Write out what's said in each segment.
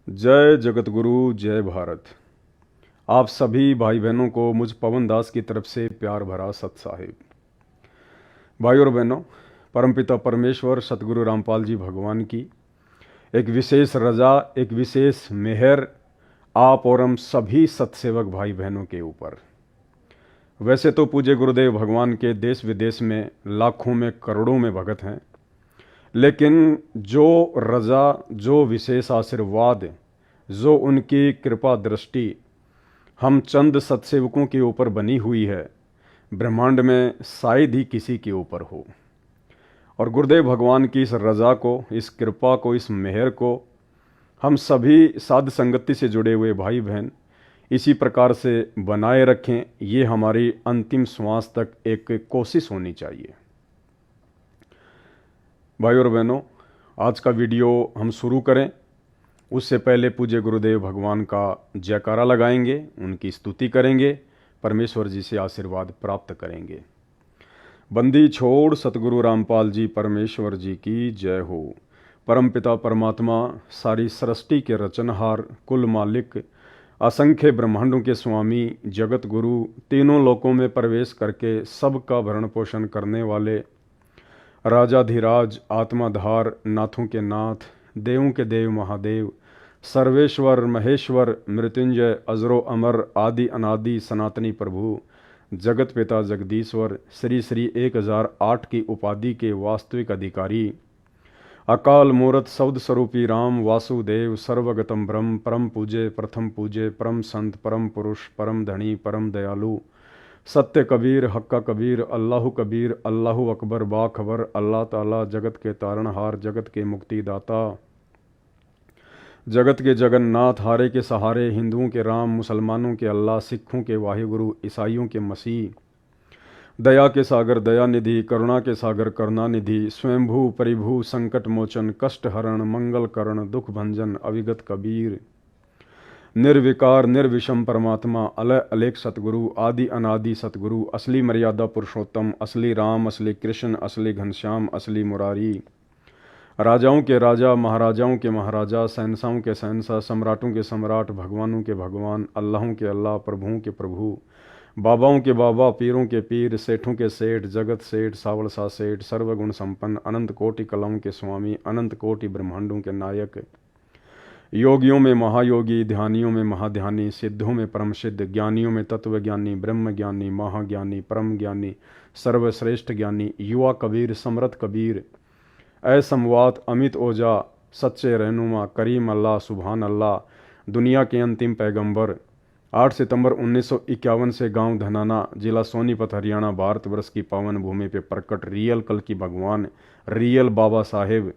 जय जगत गुरु, जय भारत। आप सभी भाई बहनों को मुझ पवन दास की तरफ से प्यार भरा सत साहिब। भाई और बहनों, परमपिता परमेश्वर सतगुरु रामपाल जी भगवान की एक विशेष रजा, एक विशेष मेहर आप और हम सभी सत्सेवक भाई बहनों के ऊपर। वैसे तो पूज्य गुरुदेव भगवान के देश विदेश में लाखों में करोड़ों में भगत हैं, लेकिन जो रजा, जो विशेष आशीर्वाद, जो उनकी कृपा दृष्टि हम चंद सत्सेवकों के ऊपर बनी हुई है, ब्रह्मांड में शायद ही किसी के ऊपर हो। और गुरुदेव भगवान की इस रजा को, इस कृपा को, इस मेहर को हम सभी साध संगति से जुड़े हुए भाई बहन इसी प्रकार से बनाए रखें, ये हमारी अंतिम श्वास तक एक कोशिश होनी चाहिए। भाई और बहनों, आज का वीडियो हम शुरू करें उससे पहले पूज्य गुरुदेव भगवान का जयकारा लगाएंगे, उनकी स्तुति करेंगे, परमेश्वर जी से आशीर्वाद प्राप्त करेंगे। बंदी छोड़ सतगुरु रामपाल जी परमेश्वर जी की जय हो। परमपिता परमात्मा, सारी सृष्टि के रचनहार, कुल मालिक, असंख्य ब्रह्मांडों के स्वामी, जगत गुरु, तीनों लोकों में प्रवेश करके सबका भरण पोषण करने वाले, राजाधिराज, आत्माधार, नाथों के नाथ, देवों के देव महादेव, सर्वेश्वर महेश्वर, मृत्युंजय, अजरो अमर, आदि अनादि सनातनी प्रभु, जगत पिता जगदीश्वर, श्री श्री 1008 की उपाधि के वास्तविक अधिकारी, अकाल मूर्त शब्द स्वरूपी राम वासुदेव, सर्वगतम ब्रह्म, परम पूजे, प्रथम पूजे, परम संत, परम पुरुष, परम धनी, परम दयालु, सत्य कबीर, हक्का कबीर, अल्लाह कबीर, अल्लाह अकबर, बाखबर, अल्लाह ताला, जगत के तारणहार, जगत के मुक्तिदाता, जगत के जगन्नाथ, हारे के सहारे, हिंदुओं के राम, मुसलमानों के अल्लाह, सिखों के वाहिगुरु, ईसाइयों के मसीह, दया के सागर दयानिधि, करुणा के सागर करुणानिधि, स्वयंभू परिभू, संकट मोचन, कष्ट हरण, मंगल करण, दुख भंजन, अविगत कबीर, निर्विकार निर्विषम परमात्मा, अलय अलेख सतगुरु, आदि अनादि सतगुरु, असली मर्यादा पुरुषोत्तम, असली राम, असली कृष्ण, असली घनश्याम, असली मुरारी, राजाओं के राजा, महाराजाओं के महाराजा, शहंशाहों के शहंशाह, सम्राटों के सम्राट, भगवानों के भगवान, अल्लाहों के अल्लाह, प्रभुओं के प्रभु, बाबाओं के बाबा, पीरों के पीर, सेठों के सेठ, जगत सेठ, सावलसा सेठ, सर्वगुण संपन्न, अनंत कोटि कलाओं के स्वामी, अनंत कोटि ब्रह्मांडों के नायक, योगियों में महायोगी, ध्यानियों में महाध्यानी, सिद्धों में परम सिद्ध, ज्ञानियों में तत्वज्ञानी, ब्रह्म ज्ञानी, महाज्ञानी, परम ज्ञानी, सर्वश्रेष्ठ ज्ञानी, युवा कबीर, समरथ कबीर, असमवात, अमित ओझा, सच्चे रहनुमा, करीम अल्लाह, सुभान अल्लाह, दुनिया के अंतिम पैगंबर, 8 सितंबर 1951 से गांव धनाना, जिला सोनीपत, हरियाणा, भारतवर्ष की पावन भूमि पे प्रकट रियल कल की भगवान, रियल बाबा साहेब,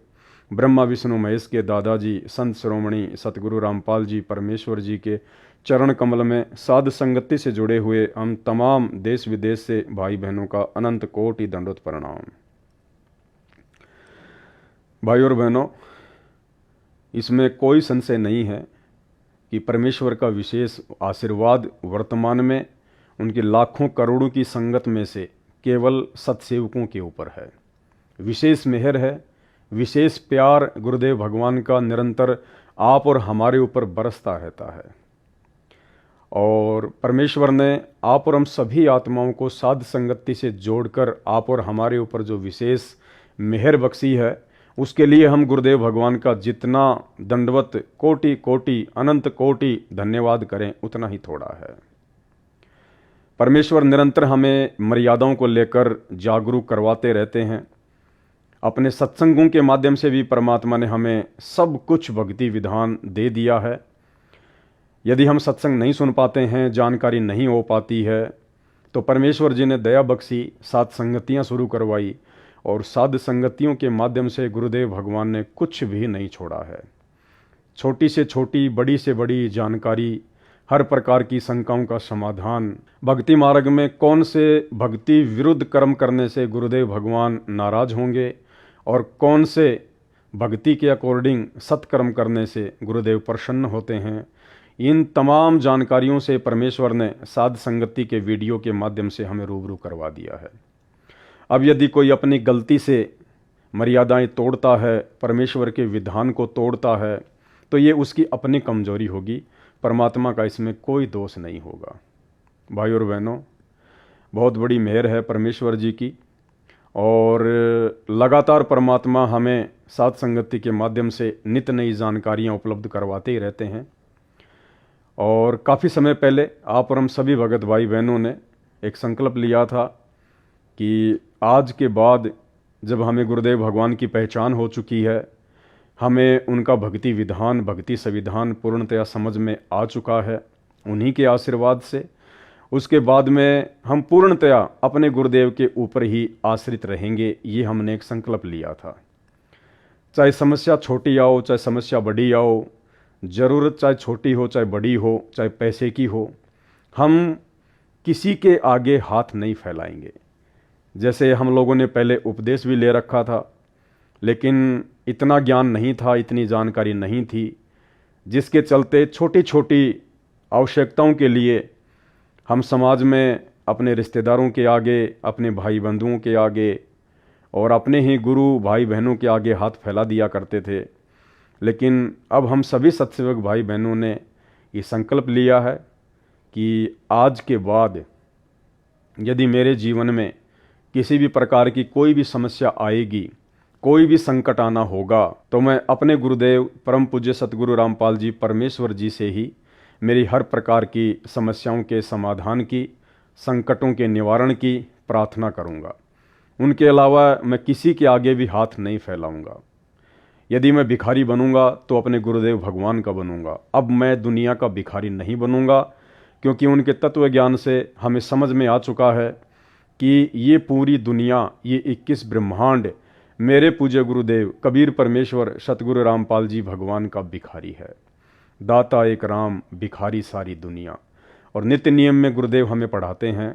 ब्रह्मा विष्णु महेश के दादाजी, संत शिरोमणि सतगुरु रामपाल जी परमेश्वर जी के चरण कमल में साध संगति से जुड़े हुए हम तमाम देश विदेश से भाई बहनों का अनंत कोटि दंडोत प्रणाम। भाई और बहनों, इसमें कोई संशय नहीं है कि परमेश्वर का विशेष आशीर्वाद वर्तमान में उनकी लाखों करोड़ों की संगत में से केवल सत्सेवकों के ऊपर है। विशेष मेहर है, विशेष प्यार गुरुदेव भगवान का निरंतर आप और हमारे ऊपर बरसता रहता है। और परमेश्वर ने आप और हम सभी आत्माओं को साध संगति से जोड़कर आप और हमारे ऊपर जो विशेष मेहर बख्शी है, उसके लिए हम गुरुदेव भगवान का जितना दंडवत, कोटि कोटि, अनंत कोटि धन्यवाद करें उतना ही थोड़ा है। परमेश्वर निरंतर हमें मर्यादाओं को लेकर जागरूक करवाते रहते हैं। अपने सत्संगों के माध्यम से भी परमात्मा ने हमें सब कुछ भक्ति विधान दे दिया है। यदि हम सत्संग नहीं सुन पाते हैं, जानकारी नहीं हो पाती है, तो परमेश्वर जी ने दया बख्शी, साध संगतियाँ शुरू करवाई और साध संगतियों के माध्यम से गुरुदेव भगवान ने कुछ भी नहीं छोड़ा है। छोटी से छोटी, बड़ी से बड़ी जानकारी, हर प्रकार की शंकाओं का समाधान, भक्ति मार्ग में कौन से भक्ति विरुद्ध कर्म करने से गुरुदेव भगवान नाराज होंगे और कौन से भक्ति के अकॉर्डिंग सत्कर्म करने से गुरुदेव प्रसन्न होते हैं, इन तमाम जानकारियों से परमेश्वर ने साध संगति के वीडियो के माध्यम से हमें रूबरू करवा दिया है। अब यदि कोई अपनी गलती से मर्यादाएं तोड़ता है, परमेश्वर के विधान को तोड़ता है, तो ये उसकी अपनी कमजोरी होगी, परमात्मा का इसमें कोई दोष नहीं होगा। भाई और बहनों, बहुत बड़ी मेहर है परमेश्वर जी की, और लगातार परमात्मा हमें साथ संगति के माध्यम से नित नई जानकारियाँ उपलब्ध करवाते ही रहते हैं। और काफ़ी समय पहले आप और हम सभी भगत भाई बहनों ने एक संकल्प लिया था कि आज के बाद जब हमें गुरुदेव भगवान की पहचान हो चुकी है, हमें उनका भक्ति विधान, भक्ति संविधान पूर्णतया समझ में आ चुका है उन्हीं के आशीर्वाद से, उसके बाद में हम पूर्णतया अपने गुरुदेव के ऊपर ही आश्रित रहेंगे। ये हमने एक संकल्प लिया था। चाहे समस्या छोटी आओ, चाहे समस्या बड़ी आओ, ज़रूरत चाहे छोटी हो चाहे बड़ी हो, चाहे पैसे की हो, हम किसी के आगे हाथ नहीं फैलाएंगे। जैसे हम लोगों ने पहले उपदेश भी ले रखा था, लेकिन इतना ज्ञान नहीं था, इतनी जानकारी नहीं थी, जिसके चलते छोटी छोटी आवश्यकताओं के लिए हम समाज में अपने रिश्तेदारों के आगे, अपने भाई बंधुओं के आगे और अपने ही गुरु भाई बहनों के आगे हाथ फैला दिया करते थे। लेकिन अब हम सभी सत्सेवक भाई बहनों ने ये संकल्प लिया है कि आज के बाद यदि मेरे जीवन में किसी भी प्रकार की कोई भी समस्या आएगी, कोई भी संकट आना होगा, तो मैं अपने गुरुदेव परम पूज्य सतगुरु रामपाल जी परमेश्वर जी से ही मेरी हर प्रकार की समस्याओं के समाधान की, संकटों के निवारण की प्रार्थना करूंगा। उनके अलावा मैं किसी के आगे भी हाथ नहीं फैलाऊंगा। यदि मैं भिखारी बनूंगा तो अपने गुरुदेव भगवान का बनूंगा। अब मैं दुनिया का भिखारी नहीं बनूंगा, क्योंकि उनके तत्व ज्ञान से हमें समझ में आ चुका है कि ये पूरी दुनिया, ये 21 ब्रह्मांड मेरे पूज्य गुरुदेव कबीर परमेश्वर सतगुरु रामपाल जी भगवान का भिखारी है। दाता एक राम, भिखारी सारी दुनिया। और नित्य नियम में गुरुदेव हमें पढ़ाते हैं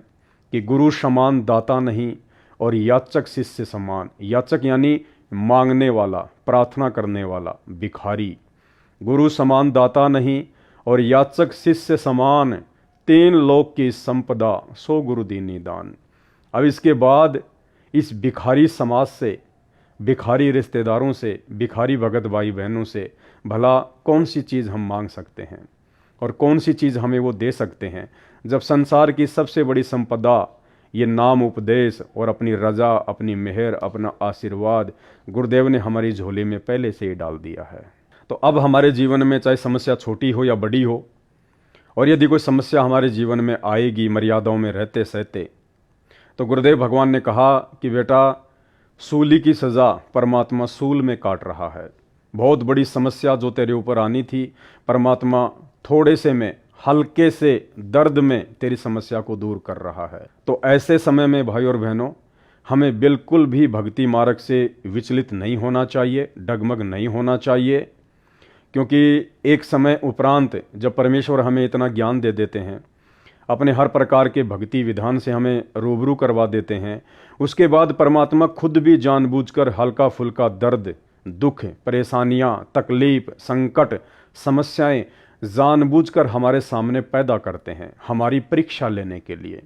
कि गुरु समान दाता नहीं और याचक शिष्य समान। याचक यानी मांगने वाला, प्रार्थना करने वाला, भिखारी। गुरु समान दाता नहीं और याचक शिष्य समान, 3 लोक की संपदा सो गुरु दीनी दान। अब इसके बाद इस भिखारी समाज से, भिखारी रिश्तेदारों से, भिखारी भगत भाई बहनों से भला कौन सी चीज़ हम मांग सकते हैं और कौन सी चीज़ हमें वो दे सकते हैं, जब संसार की सबसे बड़ी संपदा ये नाम उपदेश और अपनी रजा, अपनी मेहर, अपना आशीर्वाद गुरुदेव ने हमारी झोली में पहले से ही डाल दिया है। तो अब हमारे जीवन में चाहे समस्या छोटी हो या बड़ी हो, और यदि कोई समस्या हमारे जीवन में आएगी मर्यादाओं में रहते सहते, तो गुरुदेव भगवान ने कहा कि बेटा, सूली की सज़ा परमात्मा सूल में काट रहा है। बहुत बड़ी समस्या जो तेरे ऊपर आनी थी, परमात्मा थोड़े से में, हल्के से दर्द में तेरी समस्या को दूर कर रहा है। तो ऐसे समय में भाई और बहनों, हमें बिल्कुल भी भक्ति मार्ग से विचलित नहीं होना चाहिए, डगमग नहीं होना चाहिए, क्योंकि एक समय उपरांत जब परमेश्वर हमें इतना ज्ञान दे देते हैं, अपने हर प्रकार के भक्ति विधान से हमें रूबरू करवा देते हैं, उसके बाद परमात्मा खुद भी जानबूझकर हल्का फुल्का दर्द, दुख, परेशानियां, तकलीफ, संकट, समस्याएं जानबूझकर हमारे सामने पैदा करते हैं, हमारी परीक्षा लेने के लिए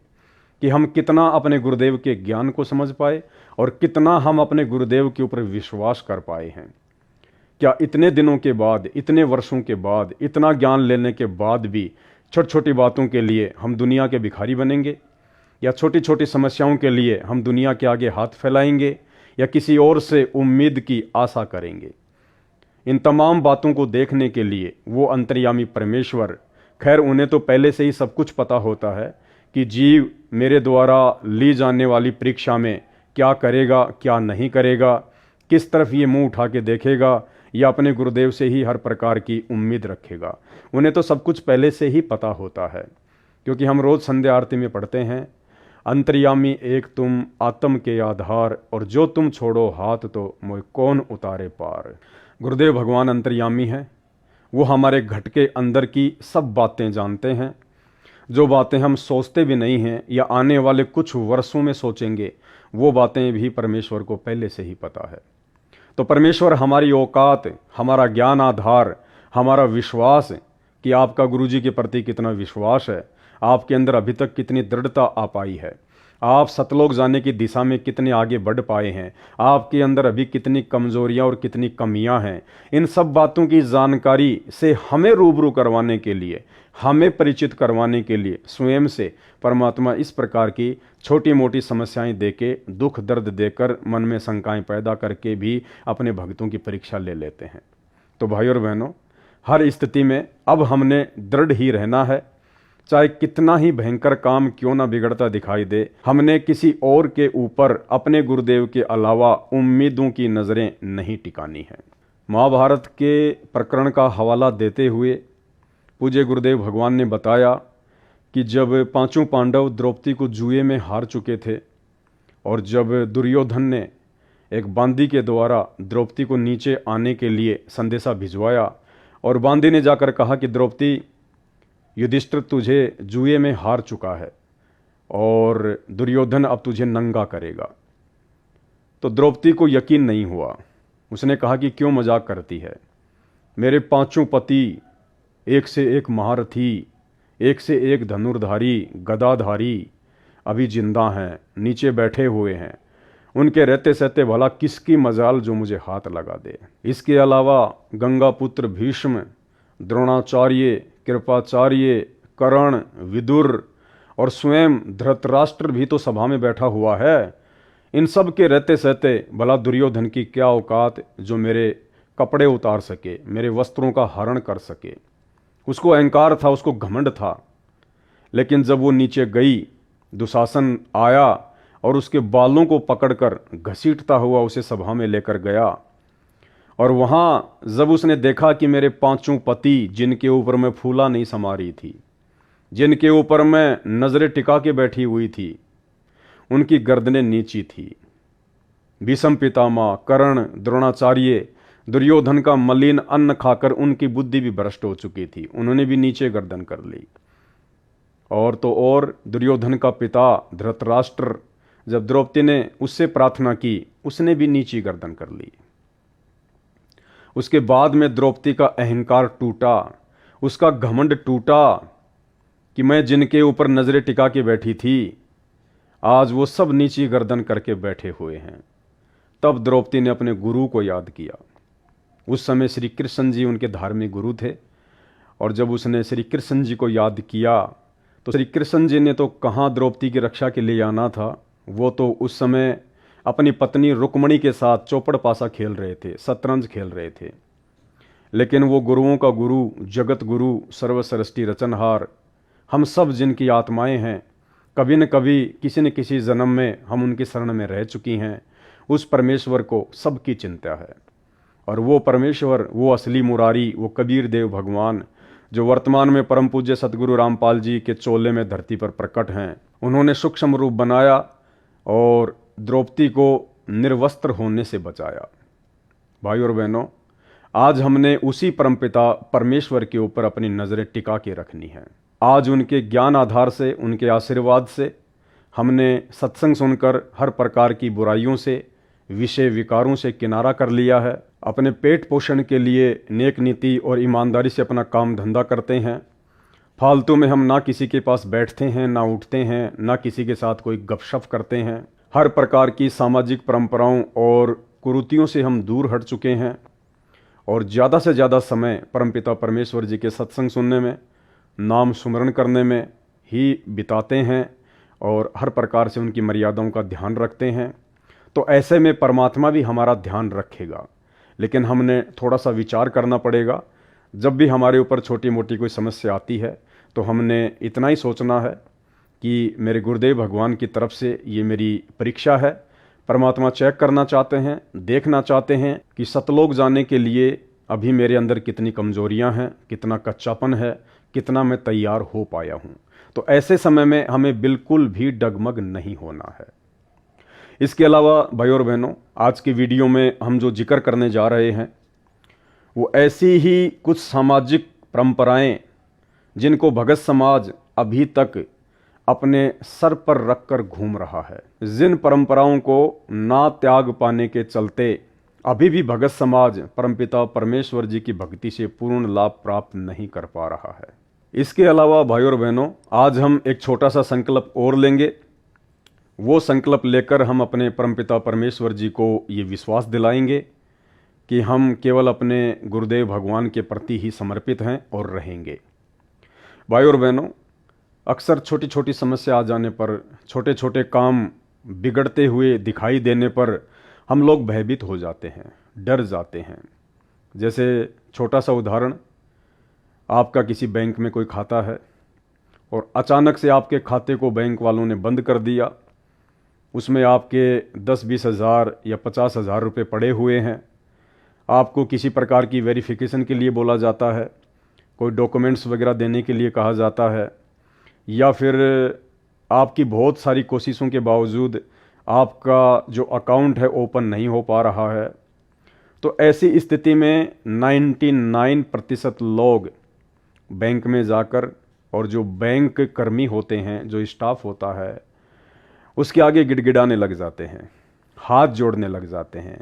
कि हम कितना अपने गुरुदेव के ज्ञान को समझ पाए और कितना हम अपने गुरुदेव के ऊपर विश्वास कर पाए हैं। क्या इतने दिनों के बाद, इतने वर्षों के बाद, इतना ज्ञान लेने के बाद भी छोटी छोटी बातों के लिए हम दुनिया के भिखारी बनेंगे, या छोटी छोटी समस्याओं के लिए हम दुनिया के आगे हाथ फैलाएंगे, या किसी और से उम्मीद की आशा करेंगे? इन तमाम बातों को देखने के लिए वो अंतर्यामी परमेश्वर, खैर उन्हें तो पहले से ही सब कुछ पता होता है कि जीव मेरे द्वारा ली जाने वाली परीक्षा में क्या करेगा, क्या नहीं करेगा, किस तरफ ये मुंह उठा के देखेगा, या अपने गुरुदेव से ही हर प्रकार की उम्मीद रखेगा। उन्हें तो सब कुछ पहले से ही पता होता है, क्योंकि हम रोज़ संध्या आरती में पढ़ते हैं, अंतर्यामी एक तुम आत्म के आधार, और जो तुम छोड़ो हाथ तो मोह कौन उतारे पार। गुरुदेव भगवान अंतर्यामी हैं, वो हमारे घट के अंदर की सब बातें जानते हैं। जो बातें हम सोचते भी नहीं हैं या आने वाले कुछ वर्षों में सोचेंगे, वो बातें भी परमेश्वर को पहले से ही पता है। तो परमेश्वर हमारी औकात, हमारा ज्ञान आधार, हमारा विश्वास कि आपका गुरुजी के प्रति कितना विश्वास है, आपके अंदर अभी तक कितनी दृढ़ता आ पाई है, आप सतलोक जाने की दिशा में कितने आगे बढ़ पाए हैं, आपके अंदर अभी कितनी कमजोरियां और कितनी कमियां हैं, इन सब बातों की जानकारी से हमें रूबरू करवाने के लिए, हमें परिचित करवाने के लिए स्वयं से परमात्मा इस प्रकार की छोटी मोटी समस्याएं देके, दुख दर्द देकर, मन में शंकाएं पैदा करके भी अपने भक्तों की परीक्षा ले लेते हैं। तो भाइयों और बहनों, हर स्थिति में अब हमने दृढ़ ही रहना है। चाहे कितना ही भयंकर काम क्यों ना बिगड़ता दिखाई दे, हमने किसी और के ऊपर अपने गुरुदेव के अलावा उम्मीदों की नज़रें नहीं टिकानी है। महाभारत के प्रकरण का हवाला देते हुए पूज्य गुरुदेव भगवान ने बताया कि जब पांचों पांडव द्रौपदी को जुए में हार चुके थे और जब दुर्योधन ने एक बांदी के द्वारा द्रौपदी को नीचे आने के लिए संदेशा भिजवाया और बांदी ने जाकर कहा कि द्रौपदी, युधिष्ठिर तुझे जुए में हार चुका है और दुर्योधन अब तुझे नंगा करेगा। तो द्रौपदी को यकीन नहीं हुआ। उसने कहा कि क्यों मजाक करती है, मेरे पांचों पति एक से एक महारथी, एक से एक धनुर्धारी, गदाधारी अभी जिंदा हैं, नीचे बैठे हुए हैं। उनके रहते सहते भला किसकी मजाल जो मुझे हाथ लगा दे। इसके अलावा गंगा पुत्र भीष्म, द्रोणाचार्य, कृपाचार्य, कर्ण, विदुर और स्वयं धृतराष्ट्र भी तो सभा में बैठा हुआ है। इन सब के रहते सहते भला दुर्योधन की क्या औकात जो मेरे कपड़े उतार सके, मेरे वस्त्रों का हरण कर सके। उसको अहंकार था, उसको घमंड था। लेकिन जब वो नीचे गई, दुशासन आया और उसके बालों को पकड़कर घसीटता हुआ उसे सभा में लेकर गया। और वहाँ जब उसने देखा कि मेरे पांचों पति, जिनके ऊपर मैं फूला नहीं समा रही थी, जिनके ऊपर मैं नजरें टिका के बैठी हुई थी, उनकी गर्दनें नीची थी। भीष्म पितामह, कर्ण, द्रोणाचार्य, दुर्योधन का मलिन अन्न खाकर उनकी बुद्धि भी भ्रष्ट हो चुकी थी, उन्होंने भी नीचे गर्दन कर ली। और तो और दुर्योधन का पिता धृतराष्ट्र, जब द्रौपदी ने उससे प्रार्थना की, उसने भी नीची गर्दन कर ली। उसके बाद में द्रौपदी का अहंकार टूटा, उसका घमंड टूटा कि मैं जिनके ऊपर नजरें टिका के बैठी थी, आज वो सब नीची गर्दन करके बैठे हुए हैं। तब द्रौपदी ने अपने गुरु को याद किया। उस समय श्री कृष्ण जी उनके धार्मिक गुरु थे। और जब उसने श्री कृष्ण जी को याद किया तो श्री कृष्ण जी ने तो कहाँ द्रौपदी की रक्षा के लिए आना था, वो तो उस समय अपनी पत्नी रुक्मणी के साथ चौपड़ पासा खेल रहे थे, शतरंज खेल रहे थे। लेकिन वो गुरुओं का गुरु, जगत गुरु, सर्वसृष्टि रचनहार, हम सब जिनकी आत्माएं हैं, कभी न कभी किसी न किसी जन्म में हम उनकी शरण में रह चुकी हैं, उस परमेश्वर को सबकी चिंता है। और वो परमेश्वर, वो असली मुरारी, वो कबीर देव भगवान जो वर्तमान में परम पूज्य सतगुरु रामपाल जी के चोले में धरती पर प्रकट हैं, उन्होंने सूक्ष्म रूप बनाया और द्रौपदी को निर्वस्त्र होने से बचाया। भाई और बहनों, आज हमने उसी परमपिता परमेश्वर के ऊपर अपनी नज़रें टिका के रखनी है। आज उनके ज्ञान आधार से, उनके आशीर्वाद से हमने सत्संग सुनकर हर प्रकार की बुराइयों से, विषय विकारों से किनारा कर लिया है। अपने पेट पोषण के लिए नेक नीति और ईमानदारी से अपना काम धंधा करते हैं। फालतू में हम ना किसी के पास बैठते हैं, ना उठते हैं, ना किसी के साथ कोई गपशप करते हैं। हर प्रकार की सामाजिक परंपराओं और कुरीतियों से हम दूर हट चुके हैं और ज़्यादा से ज़्यादा समय परमपिता परमेश्वर जी के सत्संग सुनने में, नाम सुमरण करने में ही बिताते हैं और हर प्रकार से उनकी मर्यादाओं का ध्यान रखते हैं। तो ऐसे में परमात्मा भी हमारा ध्यान रखेगा। लेकिन हमने थोड़ा सा विचार करना पड़ेगा। जब भी हमारे ऊपर छोटी मोटी कोई समस्या आती है तो हमने इतना ही सोचना है कि मेरे गुरुदेव भगवान की तरफ से ये मेरी परीक्षा है। परमात्मा चेक करना चाहते हैं, देखना चाहते हैं कि सतलोक जाने के लिए अभी मेरे अंदर कितनी कमजोरियां हैं, कितना कच्चापन है, कितना मैं तैयार हो पाया हूं। तो ऐसे समय में हमें बिल्कुल भी डगमग नहीं होना है। इसके अलावा भाई और बहनों, आज की वीडियो में हम जो जिक्र करने जा रहे हैं वो ऐसी ही कुछ सामाजिक परंपराएं जिनको भगत समाज अभी तक अपने सर पर रखकर घूम रहा है। जिन परंपराओं को ना त्याग पाने के चलते अभी भी भगत समाज परमपिता परमेश्वर जी की भक्ति से पूर्ण लाभ प्राप्त नहीं कर पा रहा है। इसके अलावा भाई और बहनों, आज हम एक छोटा सा संकल्प और लेंगे। वो संकल्प लेकर हम अपने परमपिता परमेश्वर जी को ये विश्वास दिलाएंगे कि हम केवल अपने गुरुदेव भगवान के प्रति ही समर्पित हैं और रहेंगे। भाई और बहनों, अक्सर छोटी छोटी समस्या आ जाने पर, छोटे छोटे काम बिगड़ते हुए दिखाई देने पर हम लोग भयभीत हो जाते हैं, डर जाते हैं। जैसे छोटा सा उदाहरण, आपका किसी बैंक में कोई खाता है और अचानक से आपके खाते को बैंक वालों ने बंद कर दिया। उसमें आपके 10-20 हज़ार या 50 हज़ार रुपये पड़े हुए हैं। आपको किसी प्रकार की वेरिफिकेशन के लिए बोला जाता है, कोई डॉक्यूमेंट्स वगैरह देने के लिए कहा जाता है, या फिर आपकी बहुत सारी कोशिशों के बावजूद आपका जो अकाउंट है ओपन नहीं हो पा रहा है। तो ऐसी स्थिति में 99% लोग बैंक में जाकर, और जो बैंक कर्मी होते हैं, जो स्टाफ होता है, उसके आगे गिड़गिड़ाने लग जाते हैं, हाथ जोड़ने लग जाते हैं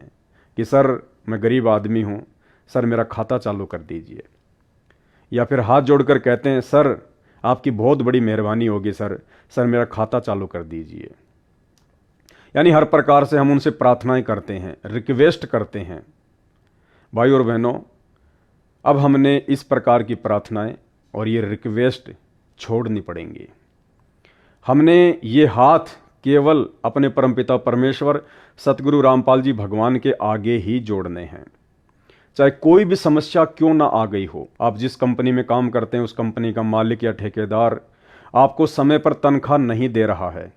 कि सर मैं गरीब आदमी हूँ, सर मेरा खाता चालू कर दीजिए। या फिर हाथ जोड़कर कहते हैं सर आपकी बहुत बड़ी मेहरबानी होगी, सर मेरा खाता चालू कर दीजिए। यानी हर प्रकार से हम उनसे प्रार्थनाएं करते हैं, रिक्वेस्ट करते हैं। भाई और बहनों, अब हमने इस प्रकार की प्रार्थनाएं और ये रिक्वेस्ट छोड़नी पड़ेंगी। हमने ये हाथ केवल अपने परमपिता परमेश्वर सतगुरु रामपाल जी भगवान के आगे ही जोड़ने हैं। चाहे कोई भी समस्या क्यों ना आ गई हो, आप जिस कंपनी में काम करते हैं उस कंपनी का मालिक या ठेकेदार आपको समय पर तनख्वाह नहीं दे रहा है,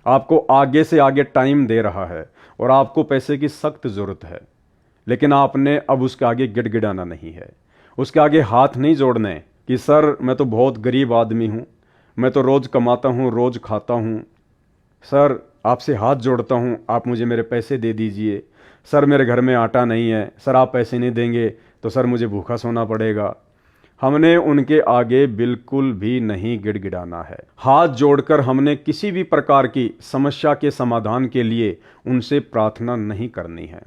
आपको आगे से आगे टाइम दे रहा है और आपको पैसे की सख्त ज़रूरत है, लेकिन आपने अब उसके आगे गिड़गिड़ाना नहीं है, उसके आगे हाथ नहीं जोड़ने कि सर मैं तो बहुत गरीब आदमी हूँ, मैं तो रोज़ कमाता हूँ, रोज़ खाता हूँ, सर आपसे हाथ जोड़ता हूँ, आप मुझे मेरे पैसे दे दीजिए, सर मेरे घर में आटा नहीं है, सर आप पैसे नहीं देंगे तो सर मुझे भूखा सोना पड़ेगा। हमने उनके आगे बिल्कुल भी नहीं गिड़गिड़ाना है। हाथ जोड़कर हमने किसी भी प्रकार की समस्या के समाधान के लिए उनसे प्रार्थना नहीं करनी है।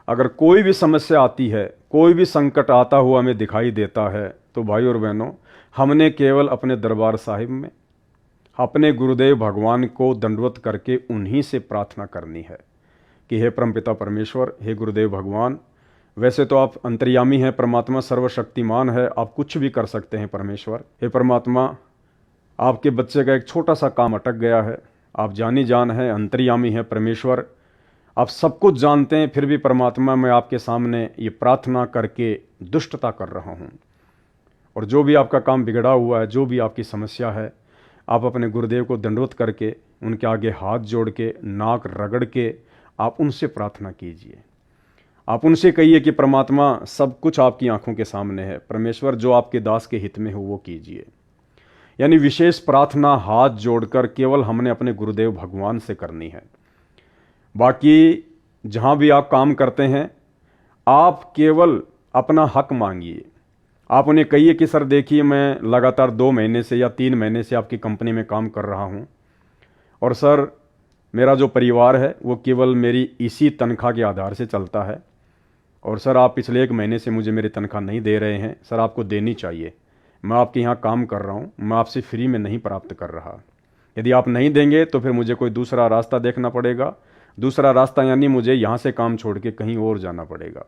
अगर कोई भी समस्या आती है, कोई भी संकट आता हुआ हमें दिखाई देता है, तो भाई और बहनों, हमने केवल अपने दरबार साहिब में अपने गुरुदेव भगवान को दंडवत करके उन्हीं से प्रार्थना करनी है कि हे परमपिता परमेश्वर, हे गुरुदेव भगवान, वैसे तो आप अंतर्यामी हैं, परमात्मा सर्वशक्तिमान है, आप कुछ भी कर सकते हैं परमेश्वर। हे परमात्मा, आपके बच्चे का एक छोटा सा काम अटक गया है, आप जानी जान हैं, अंतर्यामी हैं परमेश्वर, आप सब कुछ जानते हैं, फिर भी परमात्मा मैं आपके सामने ये प्रार्थना करके दुष्टता कर रहा हूँ। और जो भी आपका काम बिगड़ा हुआ है, जो भी आपकी समस्या है, आप अपने गुरुदेव को दंडवत करके उनके आगे हाथ जोड़ के, नाक रगड़ के आप उनसे प्रार्थना कीजिए। आप उनसे कहिए कि परमात्मा सब कुछ आपकी आंखों के सामने है, परमेश्वर जो आपके दास के हित में हो वो कीजिए। यानी विशेष प्रार्थना हाथ जोड़कर केवल हमने अपने गुरुदेव भगवान से करनी है। बाकी जहाँ भी आप काम करते हैं, आप केवल अपना हक मांगिए। आप उन्हें कहिए कि सर देखिए मैं लगातार 2 महीने से या 3 महीने से आपकी कंपनी में काम कर रहा हूँ, और सर मेरा जो परिवार है वो केवल मेरी इसी तनख्वाह के आधार से चलता है, और सर आप पिछले 1 महीने से मुझे मेरी तनख्वाह नहीं दे रहे हैं, सर आपको देनी चाहिए। मैं आपके यहाँ काम कर रहा हूँ, मैं आपसे फ्री में नहीं प्राप्त कर रहा। यदि आप नहीं देंगे तो फिर मुझे कोई दूसरा रास्ता देखना पड़ेगा। दूसरा रास्ता यानी मुझे यहाँ से काम छोड़ के कहीं और जाना पड़ेगा।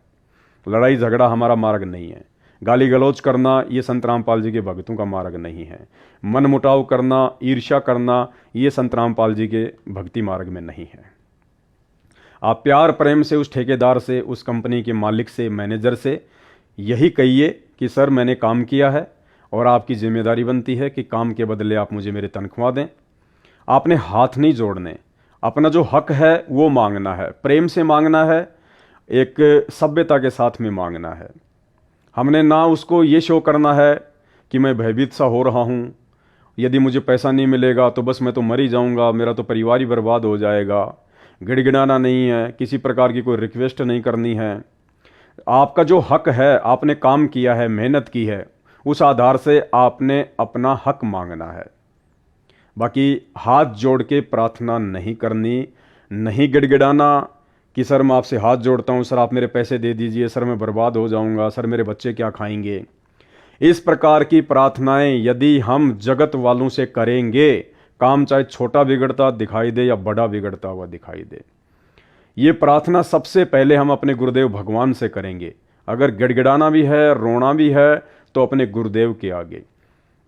लड़ाई झगड़ा हमारा मार्ग नहीं है। गाली गलौज करना ये संत रामपाल जी के भक्तों का मार्ग नहीं है। मन मुटाव करना, ईर्ष्या करना ये संत रामपाल जी के भक्ति मार्ग में नहीं है। आप प्यार प्रेम से उस ठेकेदार से, उस कंपनी के मालिक से, मैनेजर से यही कहिए कि सर मैंने काम किया है और आपकी जिम्मेदारी बनती है कि काम के बदले आप मुझे मेरी तनख्वाह दें। आपने हाथ नहीं जोड़ने, अपना जो हक है वो मांगना है, प्रेम से मांगना है, एक सभ्यता के साथ में मांगना है। हमने ना उसको ये शो करना है कि मैं भयभीत सा हो रहा हूँ, यदि मुझे पैसा नहीं मिलेगा तो बस मैं तो मर ही जाऊँगा, मेरा तो परिवार ही बर्बाद हो जाएगा। गिड़गिड़ाना नहीं है, किसी प्रकार की कोई रिक्वेस्ट नहीं करनी है। आपका जो हक है, आपने काम किया है, मेहनत की है, उस आधार से आपने अपना हक मांगना है। बाकी हाथ जोड़ के प्रार्थना नहीं करनी, नहीं गिड़गिड़ाना कि सर मैं आपसे हाथ जोड़ता हूँ, सर आप मेरे पैसे दे दीजिए, सर मैं बर्बाद हो जाऊँगा, सर मेरे बच्चे क्या खाएंगे। इस प्रकार की प्रार्थनाएं यदि हम जगत वालों से करेंगे काम चाहे छोटा बिगड़ता दिखाई दे या बड़ा बिगड़ता हुआ दिखाई दे। ये प्रार्थना सबसे पहले हम अपने गुरुदेव भगवान से करेंगे। अगर गिड़गिड़ाना भी है, रोना भी है, तो अपने गुरुदेव के आगे,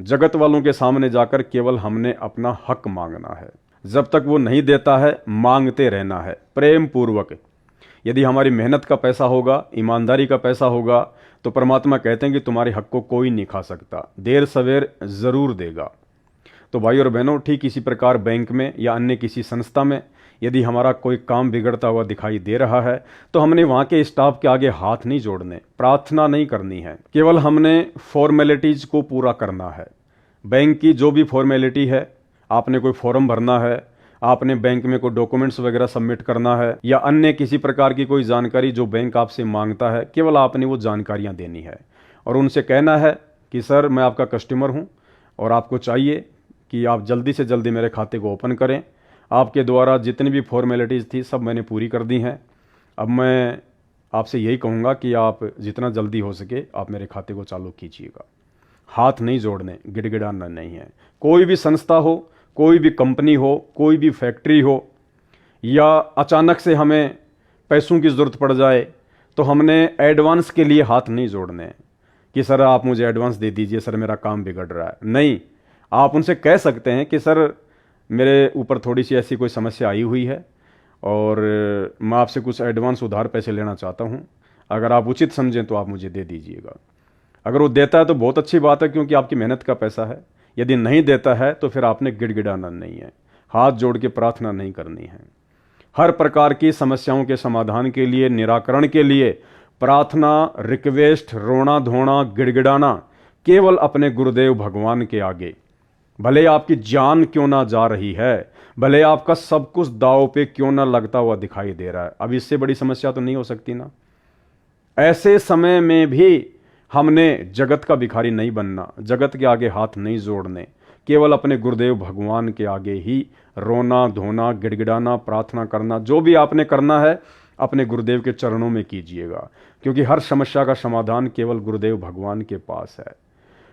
जगत वालों के सामने जाकर केवल हमने अपना हक मांगना है। जब तक वो नहीं देता है, मांगते रहना है प्रेम पूर्वक। यदि हमारी मेहनत का पैसा होगा, ईमानदारी का पैसा होगा, तो परमात्मा कहते हैं कि तुम्हारे हक को कोई नहीं खा सकता, देर सवेर जरूर देगा। तो भाई और बहनों, ठीक इसी प्रकार बैंक में या अन्य किसी संस्था में यदि हमारा कोई काम बिगड़ता हुआ दिखाई दे रहा है, तो हमने वहाँ के स्टाफ के आगे हाथ नहीं जोड़ने, प्रार्थना नहीं करनी है, केवल हमने फॉर्मेलिटीज को पूरा करना है। बैंक की जो भी फॉर्मेलिटी है, आपने कोई फॉर्म भरना है, आपने बैंक में कोई डॉक्यूमेंट्स वगैरह सबमिट करना है, या अन्य किसी प्रकार की कोई जानकारी जो बैंक आपसे मांगता है, केवल आपने वो जानकारियाँ देनी है और उनसे कहना है कि सर मैं आपका कस्टमर हूँ और आपको चाहिए कि आप जल्दी से जल्दी मेरे खाते को ओपन करें। आपके द्वारा जितनी भी फॉर्मेलिटीज़ थी सब मैंने पूरी कर दी हैं। अब मैं आपसे यही कहूँगा कि आप जितना जल्दी हो सके आप मेरे खाते को चालू कीजिएगा। हाथ नहीं जोड़ने, गिड़गिड़ाना नहीं है। कोई भी संस्था हो, कोई भी कंपनी हो, कोई भी फैक्ट्री हो, या अचानक से हमें पैसों की ज़रूरत पड़ जाए, तो हमने एडवांस के लिए हाथ नहीं जोड़ने कि सर आप मुझे एडवांस दे दीजिए, सर मेरा काम बिगड़ रहा है। नहीं, आप उनसे कह सकते हैं कि सर मेरे ऊपर थोड़ी सी ऐसी कोई समस्या आई हुई है और मैं आपसे कुछ एडवांस उधार पैसे लेना चाहता हूं, अगर आप उचित समझें तो आप मुझे दे दीजिएगा। अगर वो देता है तो बहुत अच्छी बात है, क्योंकि आपकी मेहनत का पैसा है। यदि नहीं देता है तो फिर आपने गिड़गिड़ाना नहीं है, हाथ जोड़ के प्रार्थना नहीं करनी है। हर प्रकार की समस्याओं के समाधान के लिए, निराकरण के लिए प्रार्थना, रिक्वेस्ट, रोना धोना, गिड़गिड़ाना केवल अपने गुरुदेव भगवान के आगे। भले आपकी जान क्यों ना जा रही है, भले आपका सब कुछ दांव पे क्यों ना लगता हुआ दिखाई दे रहा है, अब इससे बड़ी समस्या तो नहीं हो सकती ना। ऐसे समय में भी हमने जगत का भिखारी नहीं बनना, जगत के आगे हाथ नहीं जोड़ने, केवल अपने गुरुदेव भगवान के आगे ही रोना धोना, गिड़गिड़ाना, प्रार्थना करना, जो भी आपने करना है अपने गुरुदेव के चरणों में कीजिएगा, क्योंकि हर समस्या का समाधान केवल गुरुदेव भगवान के पास है।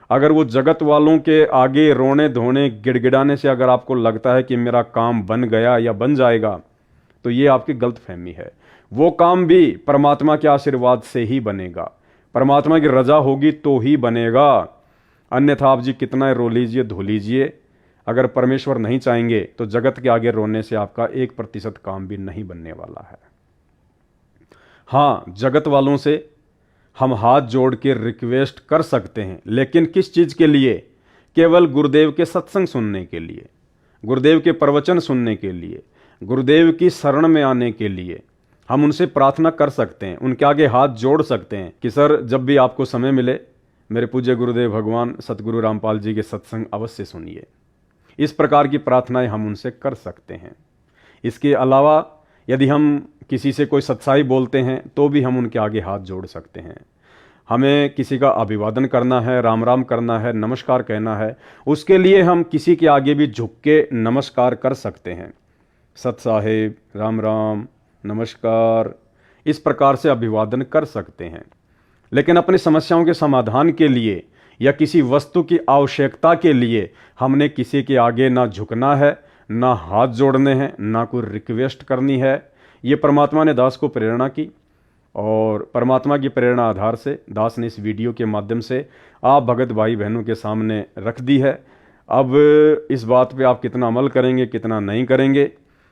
अगर वो जगत वालों के आगे रोने धोने, गिड़गिड़ाने से अगर आपको लगता है कि मेरा काम बन गया या बन जाएगा, तो ये आपकी गलतफहमी है। वो काम भी परमात्मा के आशीर्वाद से ही बनेगा, परमात्मा की रजा होगी तो ही बनेगा। अन्यथा आप जी कितना रो लीजिए, धो लीजिए, अगर परमेश्वर नहीं चाहेंगे तो जगत के आगे रोने से आपका 1% काम भी नहीं बनने वाला है। हाँ, जगत वालों से हम हाथ जोड़ के रिक्वेस्ट कर सकते हैं, लेकिन किस चीज के लिए? केवल गुरुदेव के सत्संग सुनने के लिए, गुरुदेव के प्रवचन सुनने के लिए, गुरुदेव की शरण में आने के लिए हम उनसे प्रार्थना कर सकते हैं, उनके आगे हाथ जोड़ सकते हैं कि सर जब भी आपको समय मिले मेरे पूज्य गुरुदेव भगवान सतगुरु रामपाल जी के सत्संग अवश्य सुनिए। इस प्रकार की प्रार्थनाएं हम उनसे कर सकते हैं। इसके अलावा यदि हम किसी से कोई सच्चाई बोलते हैं तो भी हम उनके आगे हाथ जोड़ सकते हैं। हमें किसी का अभिवादन करना है, राम राम करना है, नमस्कार कहना है, उसके लिए हम किसी के आगे भी झुक के नमस्कार कर सकते हैं। सत साहेब, राम राम, नमस्कार, इस प्रकार से अभिवादन कर सकते हैं। लेकिन अपनी समस्याओं के समाधान के लिए या किसी वस्तु की आवश्यकता के लिए हमने किसी के आगे ना झुकना है, ना हाथ जोड़ने हैं, ना कोई रिक्वेस्ट करनी है। ये परमात्मा ने दास को प्रेरणा की और परमात्मा की प्रेरणा आधार से दास ने इस वीडियो के माध्यम से आप भगत भाई बहनों के सामने रख दी है। अब इस बात पे आप कितना अमल करेंगे, कितना नहीं करेंगे,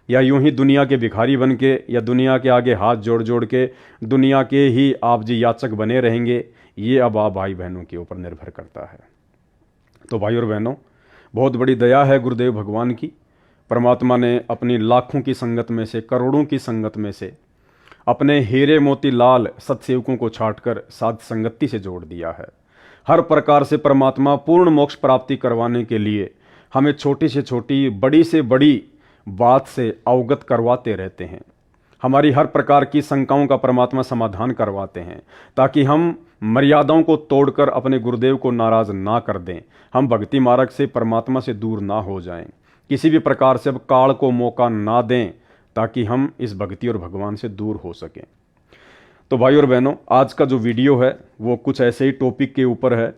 या यूं ही दुनिया के भिखारी बन के या दुनिया के आगे हाथ जोड़ जोड़ के दुनिया के ही आप जी याचक बने रहेंगे, ये अब आप भाई बहनों के ऊपर निर्भर करता है। तो भाई और बहनों, बहुत बड़ी दया है गुरुदेव भगवान की। परमात्मा ने अपनी लाखों की संगत में से, करोड़ों की संगत में से अपने हीरे मोती लाल सत्सेवकों को छांटकर साध संगति से जोड़ दिया है। हर प्रकार से परमात्मा पूर्ण मोक्ष प्राप्ति करवाने के लिए हमें छोटी से छोटी, बड़ी से बड़ी बात से अवगत करवाते रहते हैं। हमारी हर प्रकार की शंकाओं का परमात्मा समाधान करवाते हैं, ताकि हम मर्यादाओं को तोड़कर अपने गुरुदेव को नाराज ना कर दें, हम भक्ति मार्ग से परमात्मा से दूर ना हो जाएं, किसी भी प्रकार से अब काल को मौका ना दें, ताकि हम इस भक्ति और भगवान से दूर हो सकें। तो भाई और बहनों, आज का जो वीडियो है वो कुछ ऐसे ही टॉपिक के ऊपर है।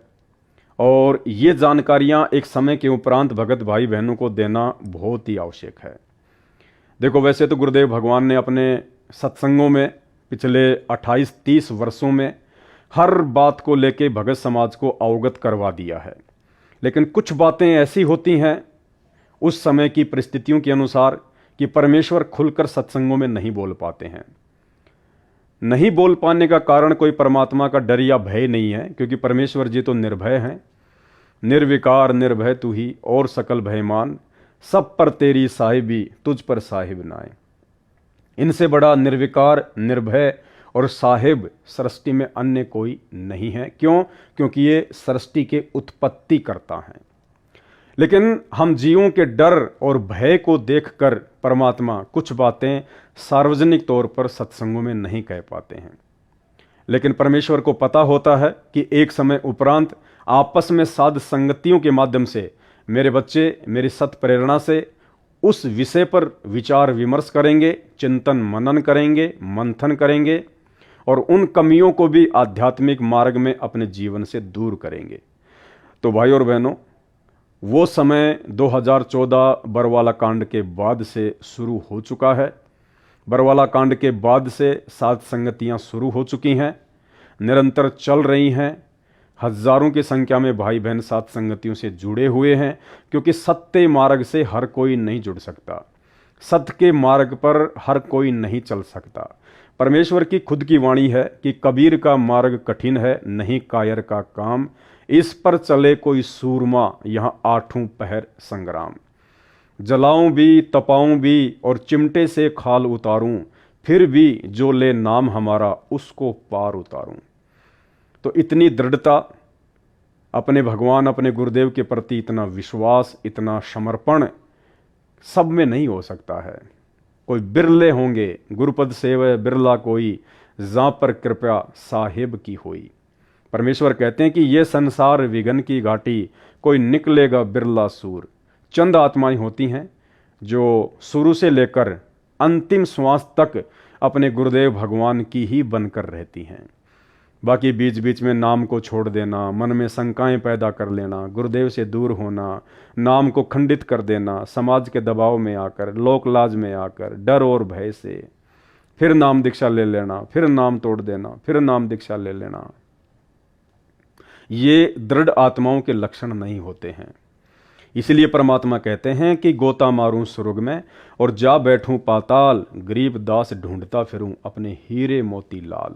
और ये जानकारियाँ एक समय के उपरांत भगत भाई बहनों को देना बहुत ही आवश्यक है। देखो, वैसे तो गुरुदेव भगवान ने अपने सत्संगों में पिछले 28-30 वर्षों में हर बात को लेके भगत समाज को अवगत करवा दिया है, लेकिन कुछ बातें ऐसी होती हैं उस समय की परिस्थितियों के अनुसार कि परमेश्वर खुलकर सत्संगों में नहीं बोल पाते हैं। नहीं बोल पाने का कारण कोई परमात्मा का डर या भय नहीं है, क्योंकि परमेश्वर जी तो निर्भय हैं। निर्विकार निर्भय तू ही और सकल भयमान, सब पर तेरी साहिबी तुझ पर साहिब नाए। इनसे बड़ा निर्विकार निर्भय और साहिब सृष्टि में अन्य कोई नहीं है। क्यों? क्योंकि ये सृष्टि के उत्पत्ति करता है। लेकिन हम जीवों के डर और भय को देखकर परमात्मा कुछ बातें सार्वजनिक तौर पर सत्संगों में नहीं कह पाते हैं, लेकिन परमेश्वर को पता होता है कि एक समय उपरांत आपस में साध संगतियों के माध्यम से मेरे बच्चे मेरी सत प्रेरणा से उस विषय पर विचार विमर्श करेंगे, चिंतन मनन करेंगे, मंथन करेंगे और उन कमियों को भी आध्यात्मिक मार्ग में अपने जीवन से दूर करेंगे। तो भाई और बहनों, वो समय 2014 बरवाला कांड के बाद से शुरू हो चुका है। बरवाला कांड के बाद से साध संगतियां शुरू हो चुकी हैं, निरंतर चल रही हैं। हजारों की संख्या में भाई बहन साध संगतियों से जुड़े हुए हैं, क्योंकि सत्य मार्ग से हर कोई नहीं जुड़ सकता, सत्य के मार्ग पर हर कोई नहीं चल सकता। परमेश्वर की खुद की वाणी है कि कबीर का मार्ग कठिन है, नहीं कायर का काम, इस पर चले कोई सूरमा, यहाँ आठों पहर संग्राम। जलाऊं भी तपाऊं भी और चिमटे से खाल उतारूं, फिर भी जो ले नाम हमारा उसको पार उतारूं। तो इतनी दृढ़ता, अपने भगवान अपने गुरुदेव के प्रति इतना विश्वास, इतना समर्पण सब में नहीं हो सकता है। कोई बिरले होंगे, गुरुपद सेवय बिरला कोई, जा पर कृपया साहिब की होई। परमेश्वर कहते हैं कि ये संसार विघन की घाटी, कोई निकलेगा बिरला सूर। चंद आत्माएं होती हैं जो शुरू से लेकर अंतिम श्वास तक अपने गुरुदेव भगवान की ही बनकर रहती हैं। बाकी बीच बीच में नाम को छोड़ देना, मन में शंकाएं पैदा कर लेना, गुरुदेव से दूर होना, नाम को खंडित कर देना, समाज के दबाव में आकर, लोक लाज में आकर, डर और भय से फिर नाम दीक्षा ले लेना, फिर नाम तोड़ देना, फिर नाम दीक्षा ले लेना, ये दृढ़ आत्माओं के लक्षण नहीं होते हैं। इसलिए परमात्मा कहते हैं कि गोता मारूं स्वर्ग में और जा बैठूं पाताल, गरीब दास ढूंढता फिरूं अपने हीरे मोती लाल।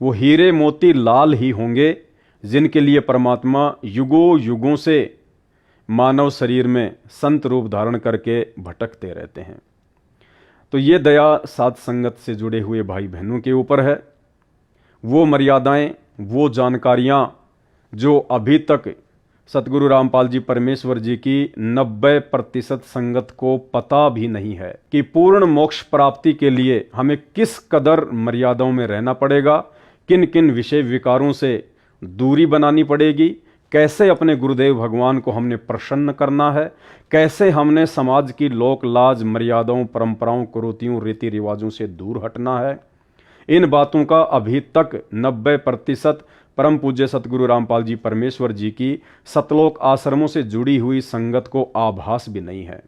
वो हीरे मोती लाल ही होंगे जिनके लिए परमात्मा युगों युगों से मानव शरीर में संत रूप धारण करके भटकते रहते हैं। तो ये दया साध संगत से जुड़े हुए भाई बहनों के ऊपर है। वो मर्यादाएं, वो जानकारियां जो अभी तक सतगुरु रामपाल जी परमेश्वर जी की 90% संगत को पता भी नहीं है कि पूर्ण मोक्ष प्राप्ति के लिए हमें किस कदर मर्यादाओं में रहना पड़ेगा, किन किन विषय विकारों से दूरी बनानी पड़ेगी, कैसे अपने गुरुदेव भगवान को हमने प्रसन्न करना है, कैसे हमने समाज की लोक लाज मर्यादाओं परंपराओं कुरीतियों रीति रिवाजों से दूर हटना है। इन बातों का अभी तक 90% परम पूज्य सतगुरु रामपाल जी परमेश्वर जी की सतलोक आश्रमों से जुड़ी हुई संगत को आभास भी नहीं है।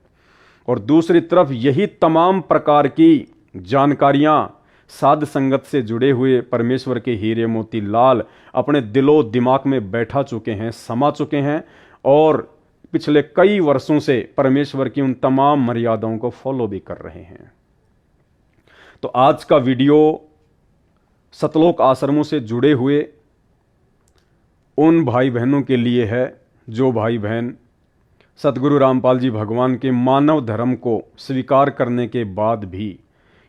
और दूसरी तरफ यही तमाम प्रकार की जानकारियां साध संगत से जुड़े हुए परमेश्वर के हीरे मोती लाल अपने दिलो दिमाग में बैठा चुके हैं, समा चुके हैं और पिछले कई वर्षों से परमेश्वर की उन तमाम मर्यादाओं को फॉलो भी कर रहे हैं। तो आज का वीडियो सतलोक आश्रमों से जुड़े हुए उन भाई बहनों के लिए है जो भाई बहन सतगुरु रामपाल जी भगवान के मानव धर्म को स्वीकार करने के बाद भी,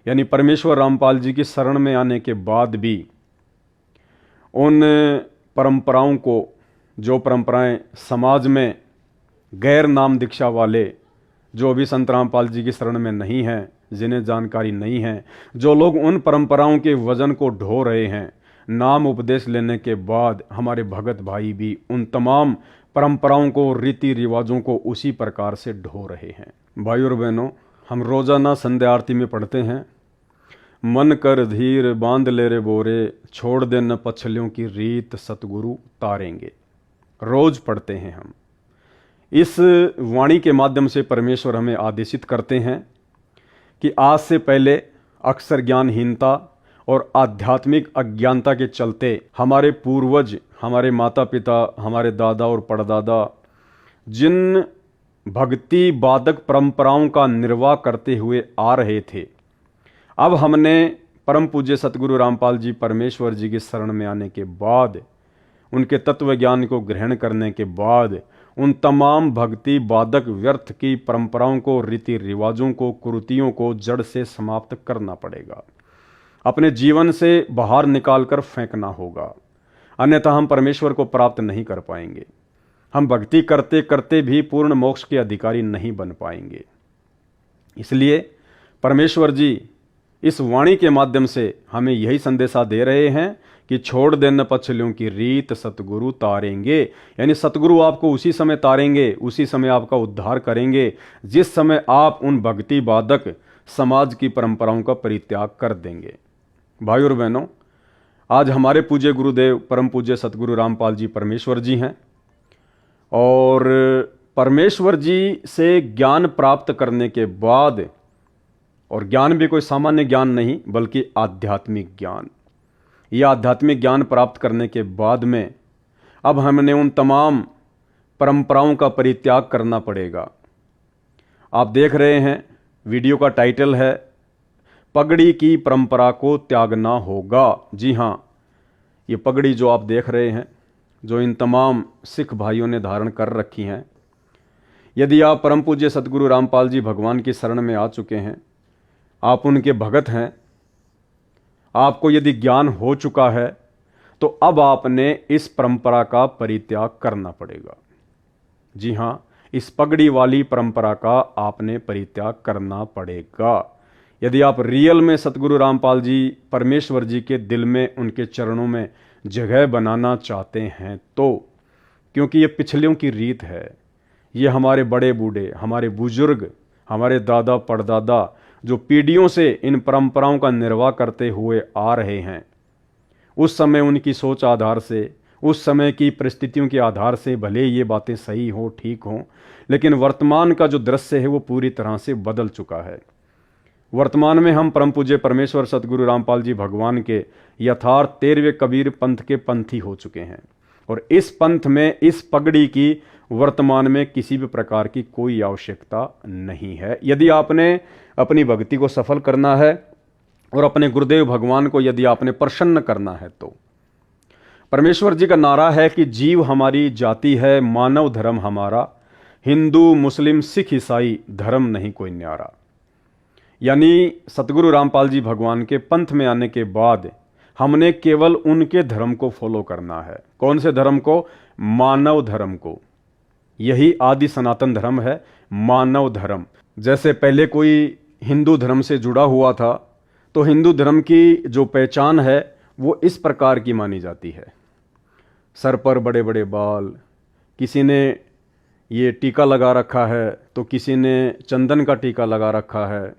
यानी परमेश्वर रामपाल जी की शरण में आने के बाद भी उन परंपराओं को, जो परंपराएं समाज में गैर नाम दीक्षा वाले, जो अभी संत रामपाल जी की शरण में नहीं हैं, जिन्हें जानकारी नहीं है, जो लोग उन परंपराओं के वजन को ढो रहे हैं, नाम उपदेश लेने के बाद हमारे भगत भाई भी उन तमाम परंपराओं को, रीति रिवाजों को उसी प्रकार से ढो रहे हैं। भाई और बहनों, हम रोजाना संध्या आरती में पढ़ते हैं, मन कर धीर बांध ले रे बोरे, छोड़ दे न पछलियों की रीत सतगुरु तारेंगे। रोज पढ़ते हैं हम। इस वाणी के माध्यम से परमेश्वर हमें आदेशित करते हैं कि आज से पहले अक्सर ज्ञानहीनता और आध्यात्मिक अज्ञानता के चलते हमारे पूर्वज, हमारे माता पिता, हमारे दादा और परदादा जिन भक्ति बाधक परंपराओं का निर्वाह करते हुए आ रहे थे, अब हमने परम पूज्य सतगुरु रामपाल जी परमेश्वर जी की शरण में आने के बाद, उनके तत्व ज्ञान को ग्रहण करने के बाद, उन तमाम भक्ति बाधक व्यर्थ की परंपराओं को, रीति रिवाजों को, कुरीतियों को जड़ से समाप्त करना पड़ेगा, अपने जीवन से बाहर निकालकर फेंकना होगा। अन्यथा हम परमेश्वर को प्राप्त नहीं कर पाएंगे। हम भक्ति करते करते भी पूर्ण मोक्ष के अधिकारी नहीं बन पाएंगे। इसलिए परमेश्वर जी इस वाणी के माध्यम से हमें यही संदेशा दे रहे हैं कि छोड़ देना पछलियों की रीत सतगुरु तारेंगे। यानी सतगुरु आपको उसी समय तारेंगे, उसी समय आपका उद्धार करेंगे जिस समय आप उन भक्ति बाधक समाज की परंपराओं का परित्याग कर देंगे। भाई और बहनों, आज हमारे पूज्य गुरुदेव परम पूज्य सतगुरु रामपाल जी परमेश्वर जी हैं और परमेश्वर जी से ज्ञान प्राप्त करने के बाद, और ज्ञान भी कोई सामान्य ज्ञान नहीं बल्कि आध्यात्मिक ज्ञान, यह आध्यात्मिक ज्ञान प्राप्त करने के बाद में अब हमने उन तमाम परंपराओं का परित्याग करना पड़ेगा। आप देख रहे हैं वीडियो का टाइटल है पगड़ी की परंपरा को त्यागना होगा। जी हाँ, ये पगड़ी जो आप देख रहे हैं, जो इन तमाम सिख भाइयों ने धारण कर रखी हैं, यदि आप परम पूज्य सतगुरु रामपाल जी भगवान की शरण में आ चुके हैं, आप उनके भगत हैं, आपको यदि ज्ञान हो चुका है, तो अब आपने इस परंपरा का परित्याग करना पड़ेगा। जी हाँ, इस पगड़ी वाली परंपरा का आपने परित्याग करना पड़ेगा यदि आप रियल में सतगुरु रामपाल जी परमेश्वर जी के दिल में, उनके चरणों में जगह बनाना चाहते हैं तो। क्योंकि ये पिछलियों की रीत है, ये हमारे बड़े बूढ़े, हमारे बुजुर्ग, हमारे दादा परदादा जो पीढ़ियों से इन परंपराओं का निर्वाह करते हुए आ रहे हैं, उस समय उनकी सोच आधार से, उस समय की परिस्थितियों के आधार से भले ये बातें सही हो, ठीक हों, लेकिन वर्तमान का जो दृश्य है वो पूरी तरह से बदल चुका है। वर्तमान में हम परम पूज्य परमेश्वर सतगुरु रामपाल जी भगवान के यथार्थ 13वें कबीर पंथ के पंथी हो चुके हैं और इस पंथ में इस पगड़ी की वर्तमान में किसी भी प्रकार की कोई आवश्यकता नहीं है। यदि आपने अपनी भक्ति को सफल करना है और अपने गुरुदेव भगवान को यदि आपने प्रसन्न करना है तो परमेश्वर जी का नारा है कि जीव हमारी जाति है, मानव धर्म हमारा, हिंदू मुस्लिम सिख ईसाई धर्म नहीं कोई न्यारा। यानी सतगुरु रामपाल जी भगवान के पंथ में आने के बाद हमने केवल उनके धर्म को फॉलो करना है। कौन से धर्म को? मानव धर्म को। यही आदि सनातन धर्म है, मानव धर्म। जैसे पहले कोई हिंदू धर्म से जुड़ा हुआ था तो हिंदू धर्म की जो पहचान है वो इस प्रकार की मानी जाती है, सर पर बड़े बड़े बाल, किसी ने ये टीका लगा रखा है तो किसी ने चंदन का टीका लगा रखा है,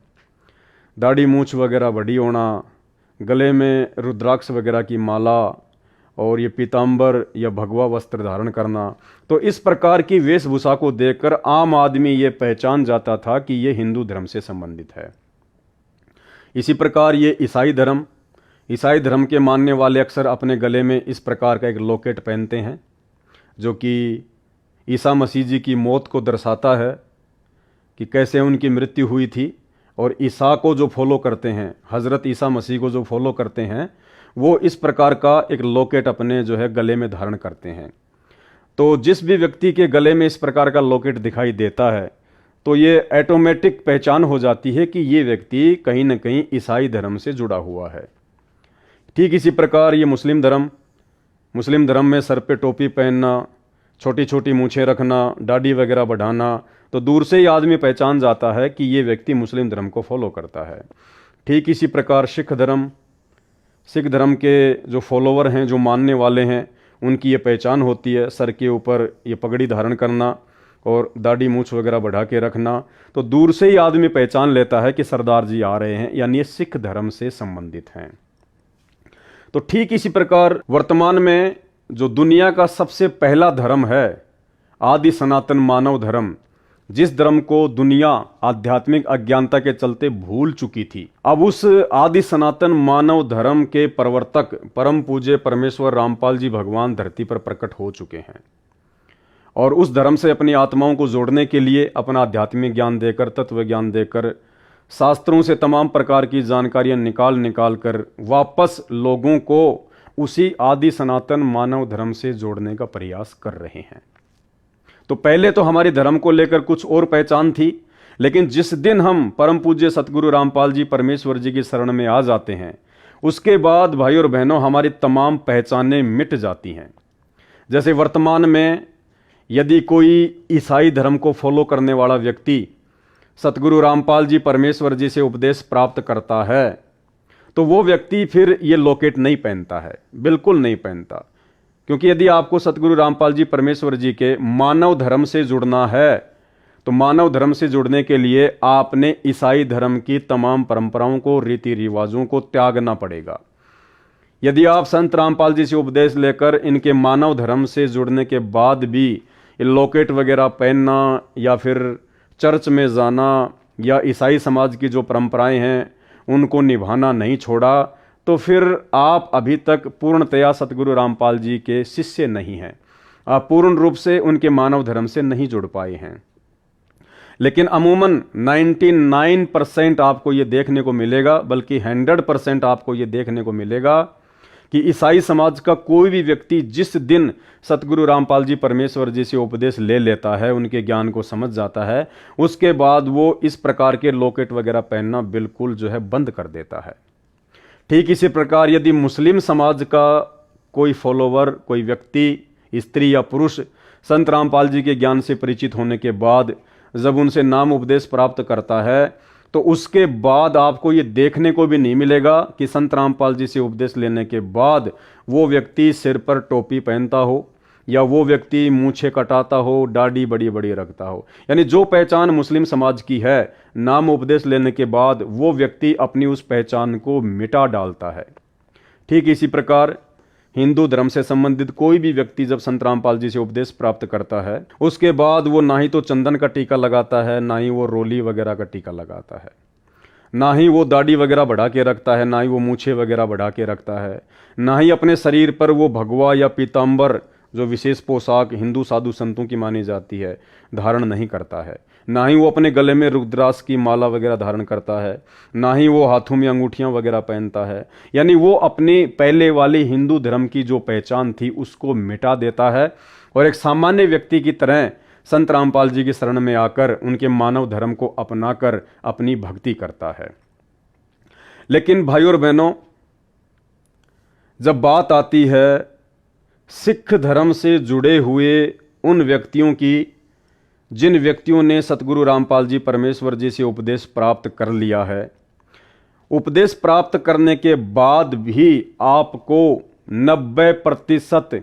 दाढ़ी मूछ वगैरह बड़ी होना, गले में रुद्राक्ष वगैरह की माला और ये पीतांबर या भगवा वस्त्र धारण करना। तो इस प्रकार की वेशभूषा को देखकर आम आदमी ये पहचान जाता था कि ये हिंदू धर्म से संबंधित है। इसी प्रकार ये ईसाई धर्म के मानने वाले अक्सर अपने गले में इस प्रकार का एक लॉकेट पहनते हैं जो कि ईसा मसीह जी की मौत को दर्शाता है कि कैसे उनकी मृत्यु हुई थी। और ईसा को जो फॉलो करते हैं, हज़रत ईसा मसीह को जो फॉलो करते हैं, वो इस प्रकार का एक लॉकेट अपने जो है गले में धारण करते हैं। तो जिस भी व्यक्ति के गले में इस प्रकार का लॉकेट दिखाई देता है तो ये ऑटोमेटिक पहचान हो जाती है कि ये व्यक्ति कहीं ना कहीं ईसाई धर्म से जुड़ा हुआ है। ठीक इसी प्रकार ये मुस्लिम धर्म में सर पे टोपी पहनना, छोटी छोटी मूछें रखना, दाढ़ी वगैरह बढ़ाना, तो दूर से ही आदमी पहचान जाता है कि ये व्यक्ति मुस्लिम धर्म को फॉलो करता है। ठीक इसी प्रकार सिख धर्म के जो फॉलोवर हैं, जो मानने वाले हैं, उनकी ये पहचान होती है सर के ऊपर ये पगड़ी धारण करना और दाढ़ी मूछ वगैरह बढ़ा के रखना। तो दूर से ही आदमी पहचान लेता है कि सरदार जी आ रहे हैं, यानी ये सिख धर्म से संबंधित हैं। तो ठीक इसी प्रकार वर्तमान में जो दुनिया का सबसे पहला धर्म है, आदि सनातन मानव धर्म, जिस धर्म को दुनिया आध्यात्मिक अज्ञानता के चलते भूल चुकी थी, अब उस आदि सनातन मानव धर्म के प्रवर्तक परम पूज्य परमेश्वर रामपाल जी भगवान धरती पर प्रकट हो चुके हैं और उस धर्म से अपनी आत्माओं को जोड़ने के लिए अपना आध्यात्मिक ज्ञान देकर, तत्व ज्ञान देकर, शास्त्रों से तमाम प्रकार की जानकारियां निकाल कर वापस लोगों को उसी आदि सनातन मानव धर्म से जोड़ने का प्रयास कर रहे हैं। तो पहले तो हमारी धर्म को लेकर कुछ और पहचान थी, लेकिन जिस दिन हम परम पूज्य सतगुरु रामपाल जी परमेश्वर जी की शरण में आ जाते हैं, उसके बाद भाई और बहनों हमारी तमाम पहचानें मिट जाती हैं। जैसे वर्तमान में यदि कोई ईसाई धर्म को फॉलो करने वाला व्यक्ति सतगुरु रामपाल जी परमेश्वर जी से उपदेश प्राप्त करता है, तो वो व्यक्ति फिर ये लॉकेट नहीं पहनता है, बिल्कुल नहीं पहनता। क्योंकि यदि आपको सतगुरु रामपाल जी परमेश्वर जी के मानव धर्म से जुड़ना है, तो मानव धर्म से जुड़ने के लिए आपने ईसाई धर्म की तमाम परंपराओं को, रीति रिवाजों को त्यागना पड़ेगा। यदि आप संत रामपाल जी से उपदेश लेकर इनके मानव धर्म से जुड़ने के बाद भी ये लॉकेट वगैरह पहनना या फिर चर्च में जाना या ईसाई समाज की जो परंपराएं हैं उनको निभाना नहीं छोड़ा, तो फिर आप अभी तक पूर्णतया सतगुरु रामपाल जी के शिष्य नहीं हैं, आप पूर्ण रूप से उनके मानव धर्म से नहीं जुड़ पाए हैं। लेकिन अमूमन 99% आपको ये देखने को मिलेगा, बल्कि 100% आपको ये देखने को मिलेगा कि ईसाई समाज का कोई भी व्यक्ति जिस दिन सतगुरु रामपाल जी परमेश्वर जी से उपदेश ले लेता है, उनके ज्ञान को समझ जाता है, उसके बाद वो इस प्रकार के लॉकेट वगैरह पहनना बिल्कुल जो है बंद कर देता है। ठीक इसी प्रकार यदि मुस्लिम समाज का कोई फॉलोवर, कोई व्यक्ति, स्त्री या पुरुष संत रामपाल जी के ज्ञान से परिचित होने के बाद जब उनसे नाम उपदेश प्राप्त करता है, तो उसके बाद आपको ये देखने को भी नहीं मिलेगा कि संत रामपाल जी से उपदेश लेने के बाद वो व्यक्ति सिर पर टोपी पहनता हो या वो व्यक्ति मूछें कटाता हो, दाढ़ी बड़ी बड़ी रखता हो। यानी जो पहचान मुस्लिम समाज की है, नाम उपदेश लेने के बाद वो व्यक्ति अपनी उस पहचान को मिटा डालता है। ठीक इसी प्रकार हिंदू धर्म से संबंधित कोई भी व्यक्ति जब संत रामपाल जी से उपदेश प्राप्त करता है, उसके बाद वो ना ही तो चंदन का टीका लगाता है, ना ही वो रोली वगैरह का टीका लगाता है, ना ही वो दाढ़ी वगैरह बढ़ा के रखता है, ना ही वो मूछें वगैरह बढ़ा के रखता है, ना ही अपने शरीर पर वो भगवा या पीताम्बर जो विशेष पोशाक हिंदू साधु संतों की मानी जाती है धारण नहीं करता है, ना ही वो अपने गले में रुद्राक्ष की माला वगैरह धारण करता है, ना ही वो हाथों में अंगूठियां वगैरह पहनता है। यानी वो अपनी पहले वाली हिंदू धर्म की जो पहचान थी उसको मिटा देता है और एक सामान्य व्यक्ति की तरह संत रामपाल जी की शरण में आकर उनके मानव धर्म को अपनाकर अपनी भक्ति करता है। लेकिन भाइयों और बहनों, जब बात आती है सिख धर्म से जुड़े हुए उन व्यक्तियों की, जिन व्यक्तियों ने सतगुरु रामपाल जी परमेश्वर जी से उपदेश प्राप्त कर लिया है, उपदेश प्राप्त करने के बाद भी आपको 90%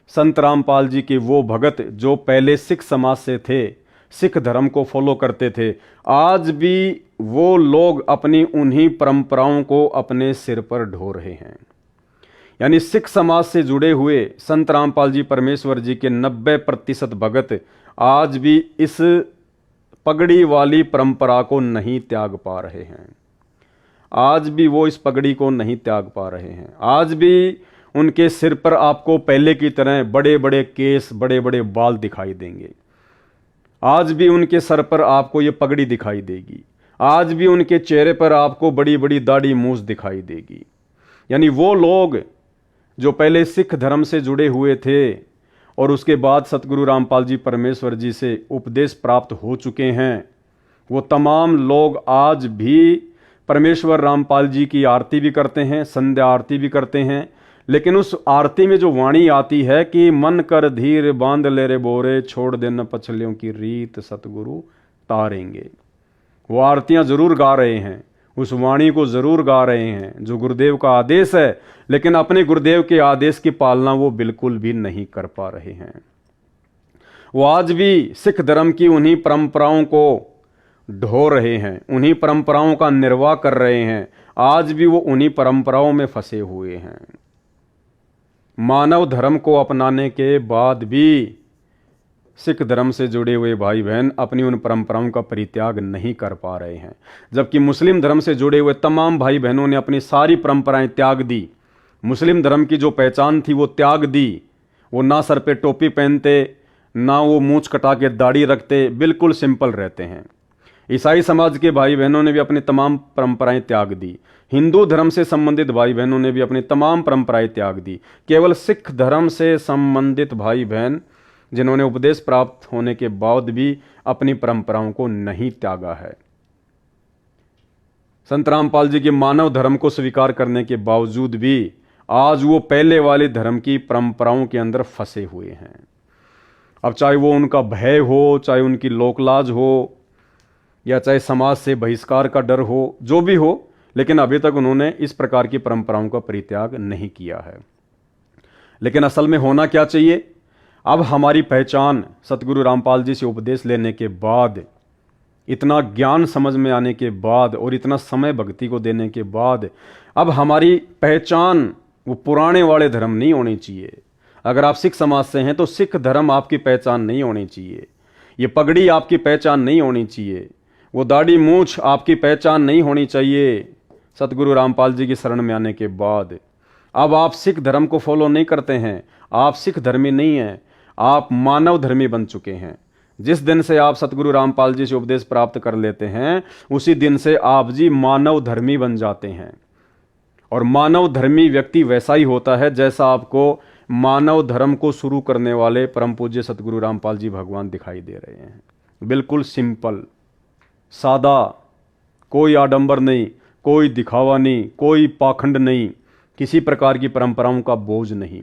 संत रामपाल जी के वो भगत जो पहले सिख समाज से थे, सिख धर्म को फॉलो करते थे, आज भी वो लोग अपनी उन्हीं परंपराओं को अपने सिर पर ढो रहे हैं। यानी सिख समाज से जुड़े हुए संत रामपाल जी परमेश्वर जी के 90% भगत आज भी इस पगड़ी वाली परंपरा को नहीं त्याग पा रहे हैं। आज भी वो इस पगड़ी को नहीं त्याग पा रहे हैं। आज भी उनके सिर पर आपको पहले की तरह बड़े बड़े केस, बड़े बड़े बाल दिखाई देंगे। आज भी उनके सर पर आपको ये पगड़ी दिखाई देगी। आज भी उनके चेहरे पर आपको बड़ी बड़ी दाढ़ी मूछ दिखाई देगी। यानी वो लोग जो पहले सिख धर्म से जुड़े हुए थे और उसके बाद सतगुरु रामपाल जी परमेश्वर जी से उपदेश प्राप्त हो चुके हैं, वो तमाम लोग आज भी परमेश्वर रामपाल जी की आरती भी करते हैं, संध्या आरती भी करते हैं। लेकिन उस आरती में जो वाणी आती है कि मन कर धीर बांध ले रे बोरे, छोड़ देना पछलियों की रीत सतगुरु तारेंगे, वो आरतियां जरूर गा रहे हैं, उस वाणी को जरूर गा रहे हैं जो गुरुदेव का आदेश है, लेकिन अपने गुरुदेव के आदेश की पालना वो बिल्कुल भी नहीं कर पा रहे हैं। वो आज भी सिख धर्म की उन्हीं परंपराओं को ढो रहे हैं, उन्हीं परंपराओं का निर्वाह कर रहे हैं। आज भी वो उन्हीं परंपराओं में फंसे हुए हैं। मानव धर्म को अपनाने के बाद भी सिख धर्म से जुड़े हुए भाई बहन अपनी उन परंपराओं का परित्याग नहीं कर पा रहे हैं, जबकि मुस्लिम धर्म से जुड़े हुए तमाम भाई बहनों ने अपनी सारी परंपराएं त्याग दी। मुस्लिम धर्म की जो पहचान थी वो त्याग दी। वो ना सर पे टोपी पहनते, ना वो मूंछ कटा के दाढ़ी रखते, बिल्कुल सिंपल रहते हैं। ईसाई समाज के भाई बहनों ने भी अपनी तमाम परंपराएं त्याग दी। हिंदू धर्म से संबंधित भाई बहनों ने भी अपनी तमाम परंपराएं त्याग दी। केवल सिख धर्म से संबंधित भाई बहन जिन्होंने उपदेश प्राप्त होने के बाद भी अपनी परंपराओं को नहीं त्यागा है। संत रामपाल जी के मानव धर्म को स्वीकार करने के बावजूद भी आज वो पहले वाले धर्म की परंपराओं के अंदर फंसे हुए हैं। अब चाहे वो उनका भय हो, चाहे उनकी लोकलाज हो, या चाहे समाज से बहिष्कार का डर हो, जो भी हो, लेकिन अभी तक उन्होंने इस प्रकार की परंपराओं का परित्याग नहीं किया है। लेकिन असल में होना क्या चाहिए? अब हमारी पहचान सतगुरु रामपाल जी से उपदेश लेने के बाद, इतना ज्ञान समझ में आने के बाद और इतना समय भक्ति को देने के बाद, अब हमारी पहचान वो पुराने वाले धर्म नहीं होनी चाहिए। अगर आप सिख समाज से हैं तो सिख धर्म आपकी पहचान नहीं होनी चाहिए। ये पगड़ी आपकी पहचान नहीं होनी चाहिए। वो दाढ़ी मूछ आपकी पहचान नहीं होनी चाहिए। सतगुरु रामपाल जी की शरण में आने के बाद अब आप सिख धर्म को फॉलो नहीं करते हैं, आप सिख धर्मी नहीं हैं, आप मानव धर्मी बन चुके हैं। जिस दिन से आप सतगुरु रामपाल जी से उपदेश प्राप्त कर लेते हैं, उसी दिन से आप जी मानव धर्मी बन जाते हैं। और मानव धर्मी व्यक्ति वैसा ही होता है जैसा आपको मानव धर्म को शुरू करने वाले परम पूज्य सतगुरु रामपाल जी भगवान दिखाई दे रहे हैं। बिल्कुल सिंपल, सादा, कोई आडंबर नहीं, कोई दिखावा नहीं, कोई पाखंड नहीं, किसी प्रकार की परंपराओं का बोझ नहीं।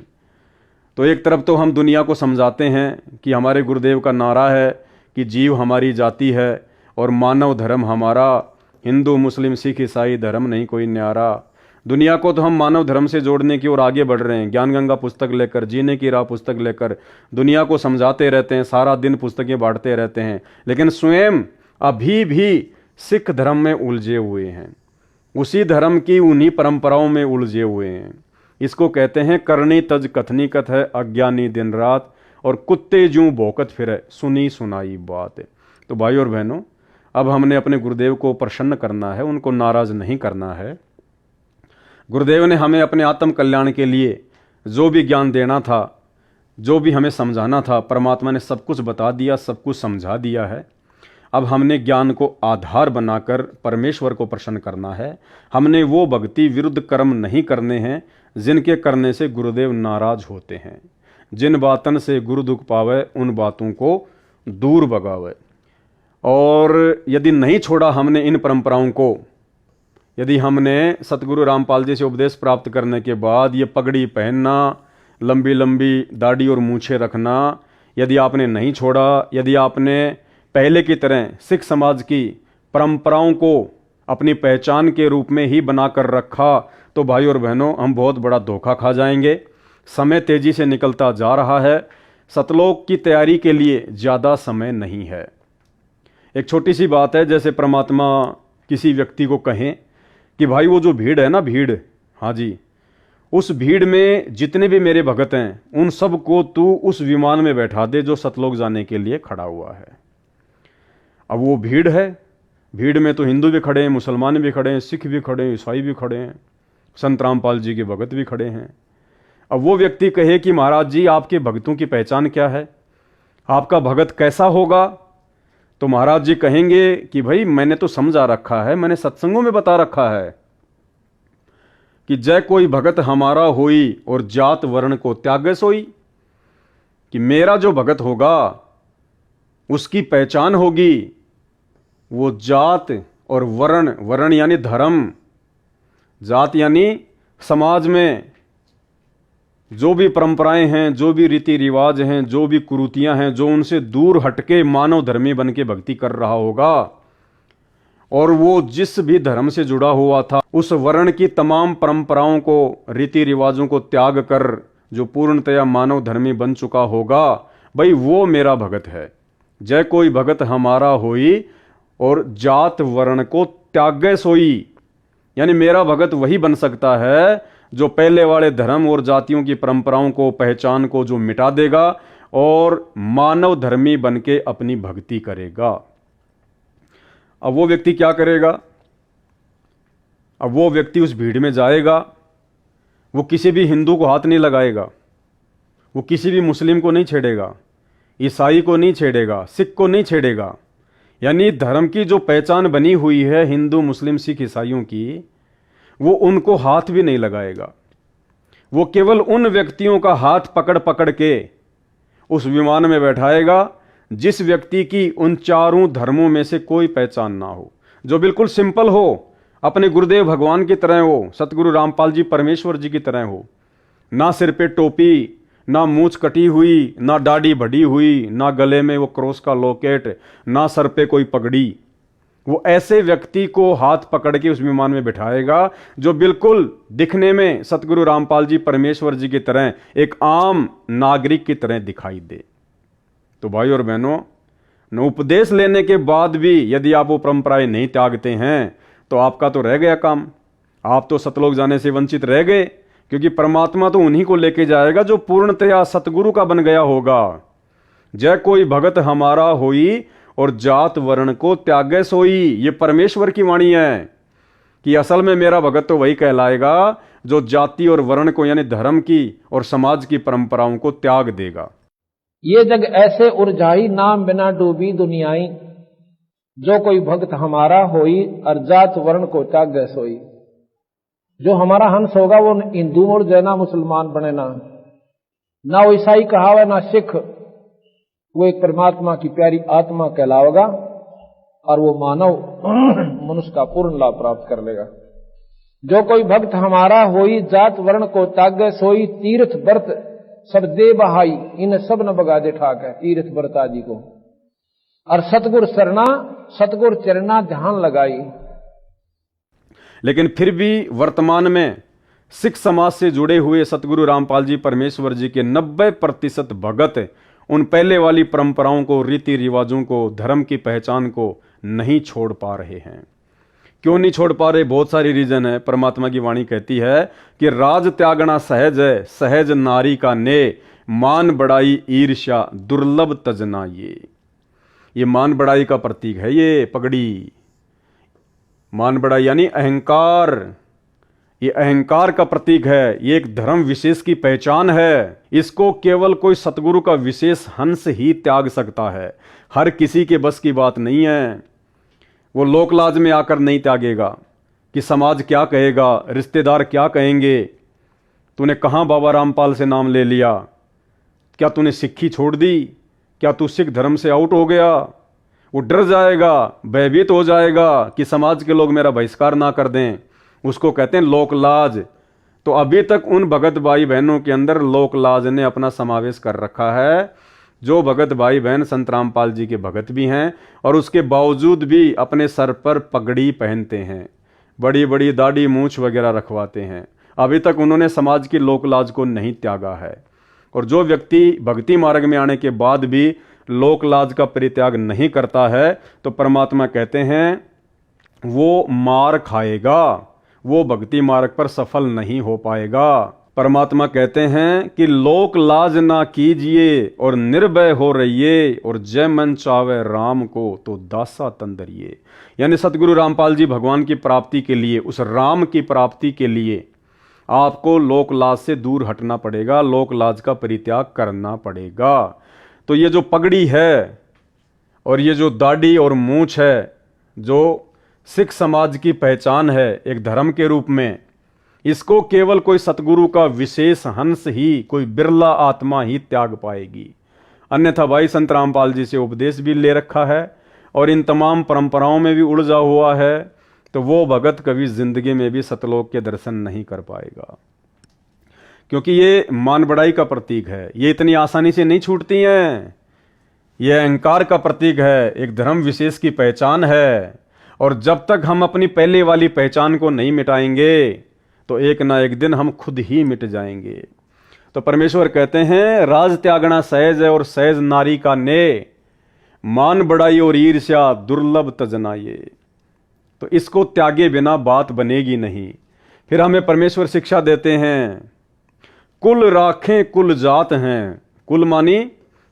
तो एक तरफ तो हम दुनिया को समझाते हैं कि हमारे गुरुदेव का नारा है कि जीव हमारी जाति है और मानव धर्म हमारा, हिंदू मुस्लिम सिख ईसाई धर्म नहीं कोई न्यारा। दुनिया को तो हम मानव धर्म से जोड़ने की ओर आगे बढ़ रहे हैं। ज्ञान गंगा पुस्तक लेकर, जीने की राह पुस्तक लेकर दुनिया को समझाते रहते हैं, सारा दिन पुस्तकें बांटते रहते हैं, लेकिन स्वयं अभी भी सिख धर्म में उलझे हुए हैं, उसी धर्म की उन्हीं परंपराओं में उलझे हुए हैं। इसको कहते हैं करनी तज कथनी कथ है, अज्ञानी दिन रात, और कुत्ते जूं भौंकत फिरे, सुनी सुनाई बात। तो भाई और बहनों, अब हमने अपने गुरुदेव को प्रसन्न करना है, उनको नाराज नहीं करना है। गुरुदेव ने हमें अपने आत्म कल्याण के लिए जो भी ज्ञान देना था, जो भी हमें समझाना था, परमात्मा ने सब कुछ बता दिया, सब कुछ समझा दिया है। अब हमने ज्ञान को आधार बनाकर परमेश्वर को प्रसन्न करना है। हमने वो भक्ति विरुद्ध कर्म नहीं करने हैं जिनके करने से गुरुदेव नाराज होते हैं। जिन बातन से गुरु दुख पावे, उन बातों को दूर भगावे। और यदि नहीं छोड़ा हमने इन परंपराओं को, यदि हमने सतगुरु रामपाल जी से उपदेश प्राप्त करने के बाद ये पगड़ी पहनना, लंबी लंबी दाढ़ी और मूछें रखना, यदि आपने नहीं छोड़ा, यदि आपने पहले की तरह सिख समाज की परंपराओं को अपनी पहचान के रूप में ही बनाकर रखा, तो भाई और बहनों, हम बहुत बड़ा धोखा खा जाएंगे। समय तेजी से निकलता जा रहा है। सतलोक की तैयारी के लिए ज़्यादा समय नहीं है। एक छोटी सी बात है, जैसे परमात्मा किसी व्यक्ति को कहें कि भाई वो जो भीड़ है ना, भीड़, हाँ जी, उस भीड़ में जितने भी मेरे भगत हैं उन सब को तू उस विमान में बैठा दे जो सतलोक जाने के लिए खड़ा हुआ है। अब वो भीड़ है, भीड़ में तो हिंदू भी खड़े हैं, मुसलमान भी खड़े हैं, सिख भी खड़े हैं, ईसाई भी खड़े हैं, संत रामपाल जी के भगत भी खड़े हैं। अब वो व्यक्ति कहे कि महाराज जी आपके भक्तों की पहचान क्या है, आपका भगत कैसा होगा, तो महाराज जी कहेंगे कि भाई मैंने तो समझा रखा है, मैंने सत्संगों में बता रखा है कि जय कोई भगत हमारा होई और जात वर्ण को त्यागे सोई, कि मेरा जो भगत होगा उसकी पहचान होगी वो जात और वर्ण, वर्ण यानी धर्म, जात यानी समाज में जो भी परंपराएं हैं, जो भी रीति रिवाज हैं, जो भी कुरीतियां हैं, जो उनसे दूर हटके मानव धर्मी बन के भक्ति कर रहा होगा, और वो जिस भी धर्म से जुड़ा हुआ था उस वर्ण की तमाम परंपराओं को, रीति रिवाजों को त्याग कर जो पूर्णतया मानव धर्मी बन चुका होगा, भाई वो मेरा भगत है। जय कोई भगत हमारा होई और जात वर्ण को त्यागे सोई, यानी मेरा भगत वही बन सकता है जो पहले वाले धर्म और जातियों की परंपराओं को, पहचान को जो मिटा देगा और मानव धर्मी बन के अपनी भक्ति करेगा। अब वो व्यक्ति क्या करेगा? अब वो व्यक्ति उस भीड़ में जाएगा, वो किसी भी हिंदू को हाथ नहीं लगाएगा, वो किसी भी मुस्लिम को नहीं छेड़ेगा, ईसाई को नहीं छेड़ेगा, सिख को नहीं छेड़ेगा। यानी धर्म की जो पहचान बनी हुई है हिंदू, मुस्लिम, सिख, ईसाइयों की, वो उनको हाथ भी नहीं लगाएगा। वो केवल उन व्यक्तियों का हाथ पकड़ पकड़ के उस विमान में बैठाएगा जिस व्यक्ति की उन चारों धर्मों में से कोई पहचान ना हो, जो बिल्कुल सिंपल हो, अपने गुरुदेव भगवान की तरह हो, सतगुरु रामपाल जी परमेश्वर जी की तरह हो। ना सिर पे टोपी, ना मूंछ कटी हुई, ना दाढ़ी बढ़ी हुई, ना गले में वो क्रॉस का लॉकेट, ना सर पे कोई पगड़ी। वो ऐसे व्यक्ति को हाथ पकड़ के उस विमान में बिठाएगा जो बिल्कुल दिखने में सतगुरु रामपाल जी परमेश्वर जी की तरह एक आम नागरिक की तरह दिखाई दे। तो भाई और बहनों, न उपदेश लेने के बाद भी यदि आप वो परंपराएं नहीं त्यागते हैं तो आपका तो रह गया काम, आप तो सतलोक जाने से वंचित रह गए, क्योंकि परमात्मा तो उन्हीं को लेके जाएगा जो पूर्णतया सतगुरु का बन गया होगा। जय कोई भगत हमारा होई और जात वर्ण को त्यागे सोई, ये परमेश्वर की वाणी है कि असल में मेरा भगत तो वही कहलाएगा जो जाति और वर्ण को, यानी धर्म की और समाज की परंपराओं को त्याग देगा। ये जग ऐसे उर्जाई, नाम बिना डूबी दुनियाई, जो कोई भक्त हमारा होई और जात वर्ण को त्यागे सोई। जो हमारा हंस होगा वो हिंदू और जैना मुसलमान बने ना वो ईसाई कहावे ना सिख, वो एक परमात्मा की प्यारी आत्मा कहलावेगा और वो मानव मनुष्य का पूर्ण लाभ प्राप्त कर लेगा। जो कोई भक्त हमारा होई जात वर्ण को त्यागे सोई, तीर्थ व्रत सब दे बहाई, इन सब न बगादे ठाक है तीर्थ व्रत आदि को, और सतगुर शरणा सतगुर चरणा ध्यान लगाई। लेकिन फिर भी वर्तमान में सिख समाज से जुड़े हुए सतगुरु रामपाल जी परमेश्वर जी के 90% भगत उन पहले वाली परंपराओं को, रीति रिवाजों को, धर्म की पहचान को नहीं छोड़ पा रहे हैं। क्यों नहीं छोड़ पा रहे? बहुत सारी रीजन है। परमात्मा की वाणी कहती है कि राज त्यागना सहज है, सहज नारी का ने, मान बढ़ाई ईर्ष्या दुर्लभ तजना। ये मान बढ़ाई का प्रतीक है, ये पगड़ी। मान बढ़ाई यानी अहंकार, ये अहंकार का प्रतीक है, ये एक धर्म विशेष की पहचान है। इसको केवल कोई सतगुरु का विशेष हंस ही त्याग सकता है, हर किसी के बस की बात नहीं है। वो लोकलाज में आकर नहीं त्यागेगा कि समाज क्या कहेगा, रिश्तेदार क्या कहेंगे, तूने कहाँ बाबा रामपाल से नाम ले लिया, क्या तूने सिक्खी छोड़ दी, क्या तू सिख धर्म से आउट हो गया। वो डर जाएगा, भयभीत हो जाएगा कि समाज के लोग मेरा बहिष्कार ना कर दें। उसको कहते हैं लोकलाज। तो अभी तक उन भगत भाई बहनों के अंदर लोकलाज ने अपना समावेश कर रखा है, जो भगत भाई बहन संत रामपाल जी के भगत भी हैं और उसके बावजूद भी अपने सर पर पगड़ी पहनते हैं, बड़ी बड़ी दाढ़ी मूंछ वगैरह रखवाते हैं। अभी तक उन्होंने समाज की लोकलाज को नहीं त्यागा है। और जो व्यक्ति भक्ति मार्ग में आने के बाद भी लोकलाज का परित्याग नहीं करता है तो परमात्मा कहते हैं वो मार खाएगा, वो भक्ति मार्ग पर सफल नहीं हो पाएगा। परमात्मा कहते हैं कि लोक लाज ना कीजिए और निर्भय हो रहिए, और जय मन चावे राम को तो दासा तंदरिए। यानी सतगुरु रामपाल जी भगवान की प्राप्ति के लिए, उस राम की प्राप्ति के लिए आपको लोक लाज से दूर हटना पड़ेगा, लोक लाज का परित्याग करना पड़ेगा। तो ये जो पगड़ी है और ये जो दाढ़ी और मूंछ है, जो सिख समाज की पहचान है एक धर्म के रूप में, इसको केवल कोई सतगुरु का विशेष हंस ही, कोई बिरला आत्मा ही त्याग पाएगी। अन्यथा भाई संत रामपाल जी से उपदेश भी ले रखा है और इन तमाम परंपराओं में भी उलझा हुआ है, तो वो भगत कभी जिंदगी में भी सतलोक के दर्शन नहीं कर पाएगा, क्योंकि ये मान बढ़ाई का प्रतीक है। ये इतनी आसानी से नहीं छूटती हैं। ये अहंकार का प्रतीक है, एक धर्म विशेष की पहचान है, और जब तक हम अपनी पहले वाली पहचान को नहीं मिटाएंगे तो एक ना एक दिन हम खुद ही मिट जाएंगे। तो परमेश्वर कहते हैं राज त्यागना सहज है और सहज नारी का ने, मान बढ़ाई और ईर्ष्या दुर्लभ तजना। ये तो इसको त्यागे बिना बात बनेगी नहीं, फिर हमें परमेश्वर शिक्षा देते हैं, कुल राखें कुल जात हैं। कुल मानी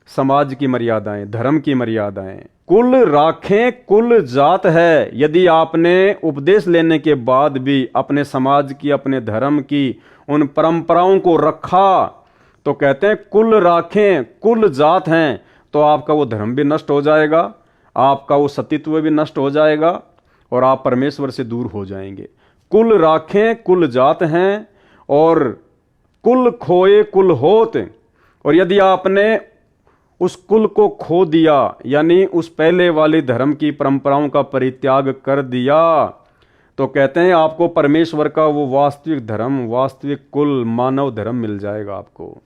समाज की मर्यादाएं, धर्म की मर्यादाएं। कुल राखें कुल जात है। यदि आपने उपदेश लेने के बाद भी अपने समाज की, अपने धर्म की उन परंपराओं को रखा, तो कहते हैं कुल राखें कुल जात हैं, तो आपका वो धर्म भी नष्ट हो जाएगा, आपका वो सतीत्व भी नष्ट हो जाएगा और आप परमेश्वर से दूर हो जाएंगे। कुल राखें कुल जात हैं और कुल खोए कुल होत। और यदि आपने उस कुल को खो दिया, यानी उस पहले वाली धर्म की परंपराओं का परित्याग कर दिया, तो कहते हैं आपको परमेश्वर का वो वास्तविक धर्म, वास्तविक कुल, मानव धर्म मिल जाएगा आपको।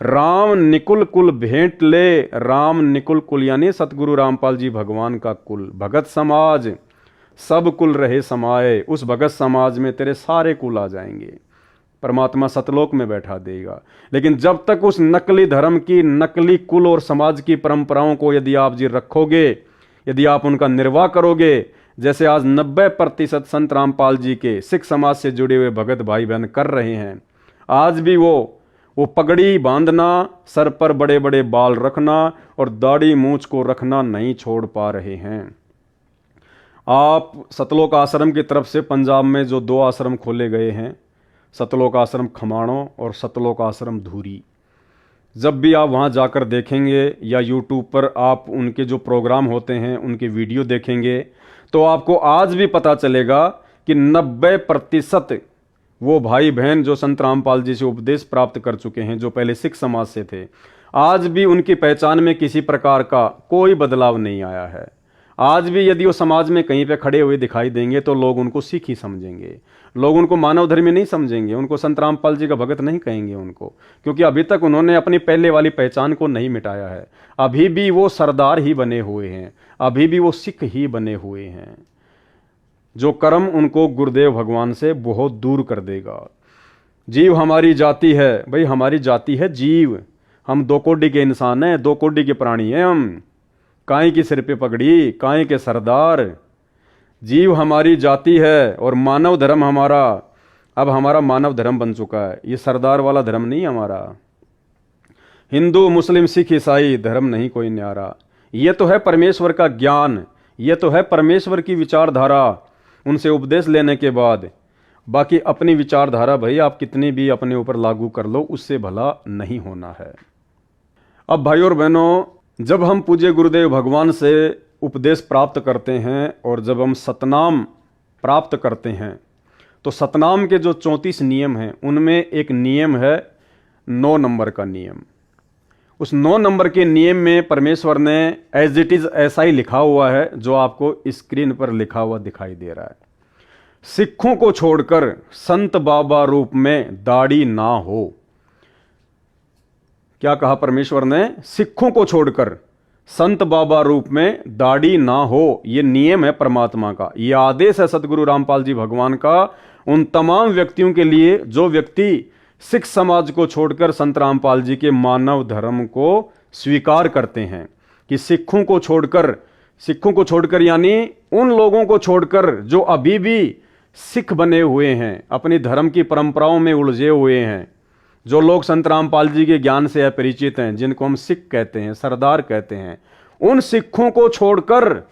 राम निकुल कुल भेंट ले। राम निकुल कुल यानी सतगुरु रामपाल जी भगवान का कुल, भगत समाज, सब कुल रहे समाये। उस भगत समाज में तेरे सारे कुल आ जाएंगे, परमात्मा सतलोक में बैठा देगा। लेकिन जब तक उस नकली धर्म की, नकली कुल और समाज की परंपराओं को यदि आप जी रखोगे, यदि आप उनका निर्वाह करोगे, जैसे आज 90% संत रामपाल जी के सिख समाज से जुड़े हुए भगत भाई बहन कर रहे हैं, आज भी वो पगड़ी बांधना, सर पर बड़े बड़े बाल रखना और दाढ़ी मूंछ को रखना नहीं छोड़ पा रहे हैं। आप सतलोक आश्रम की तरफ से पंजाब में जो 2 आश्रम खोले गए हैं, सतलोक आश्रम खमाणों और सतलोक आश्रम धूरी, जब भी आप वहाँ जाकर देखेंगे या यूट्यूब पर आप उनके जो प्रोग्राम होते हैं उनके वीडियो देखेंगे, तो आपको आज भी पता चलेगा कि 90% वो भाई बहन जो संत रामपाल जी से उपदेश प्राप्त कर चुके हैं, जो पहले सिख समाज से थे, आज भी उनकी पहचान में किसी प्रकार का कोई बदलाव नहीं आया है। आज भी यदि वो समाज में कहीं पे खड़े हुए दिखाई देंगे तो लोग उनको सिख ही समझेंगे, लोग उनको मानव धर्मी नहीं समझेंगे, उनको संत रामपाल जी का भगत नहीं कहेंगे उनको, क्योंकि अभी तक उन्होंने अपनी पहले वाली पहचान को नहीं मिटाया है। अभी भी वो सरदार ही बने हुए हैं, अभी भी वो सिख ही बने हुए हैं। जो कर्म उनको गुरुदेव भगवान से बहुत दूर कर देगा। जीव हमारी जाति है, भाई हमारी जाति है जीव, हम 2 कोटि के इंसान हैं, 2 कोटि के प्राणी हैं हम। काई की सिर पे पगड़ी, काई के सरदार। जीव हमारी जाति है और मानव धर्म हमारा, अब हमारा मानव धर्म बन चुका है, ये सरदार वाला धर्म नहीं हमारा। हिंदू मुस्लिम सिख ईसाई धर्म नहीं कोई न्यारा। ये तो है परमेश्वर का ज्ञान, ये तो है परमेश्वर की विचारधारा, उनसे उपदेश लेने के बाद। बाकी अपनी विचारधारा भाई आप कितनी भी अपने ऊपर लागू कर लो, उससे भला नहीं होना है। अब भाई और बहनों, जब हम पूज्य गुरुदेव भगवान से उपदेश प्राप्त करते हैं और जब हम सतनाम प्राप्त करते हैं, तो सतनाम के जो 34 नियम हैं उनमें एक नियम है 9 नंबर का नियम। उस 9 नंबर के नियम में परमेश्वर ने एज इट इज ऐसा ही लिखा हुआ है जो आपको स्क्रीन पर लिखा हुआ दिखाई दे रहा है। सिखों को छोड़कर संत बाबा रूप में दाढ़ी ना हो। क्या कहा परमेश्वर ने? सिखों को छोड़कर संत बाबा रूप में दाढ़ी ना हो। यह नियम है परमात्मा का, यह आदेश है सतगुरु रामपाल जी भगवान का उन तमाम व्यक्तियों के लिए जो व्यक्ति सिख समाज को छोड़कर संत रामपाल जी के मानव धर्म को स्वीकार करते हैं। कि सिखों को छोड़कर यानी उन लोगों को छोड़कर जो अभी भी सिख बने हुए हैं, अपनी धर्म की परंपराओं में उलझे हुए हैं, जो लोग संत रामपाल जी के ज्ञान से अपरिचित हैं, जिनको हम सिख कहते हैं, सरदार कहते हैं, उन सिखों को छोड़कर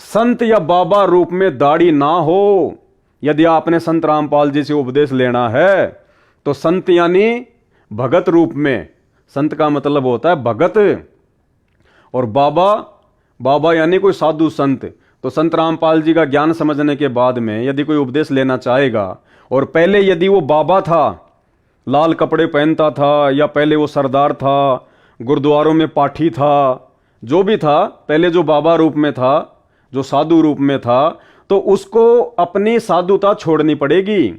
संत या बाबा रूप में दाढ़ी ना हो। यदि आपने संत रामपाल जी से उपदेश लेना है तो संत यानी भगत रूप में, संत का मतलब होता है भगत, और बाबा यानी कोई साधु संत। तो संत रामपाल जी का ज्ञान समझने के बाद में यदि कोई उपदेश लेना चाहेगा और पहले यदि वो बाबा था, लाल कपड़े पहनता था, या पहले वो सरदार था, गुरुद्वारों में पाठी था, जो भी था, पहले जो बाबा रूप में था, जो साधु रूप में था, तो उसको अपनी साधुता छोड़नी पड़ेगी।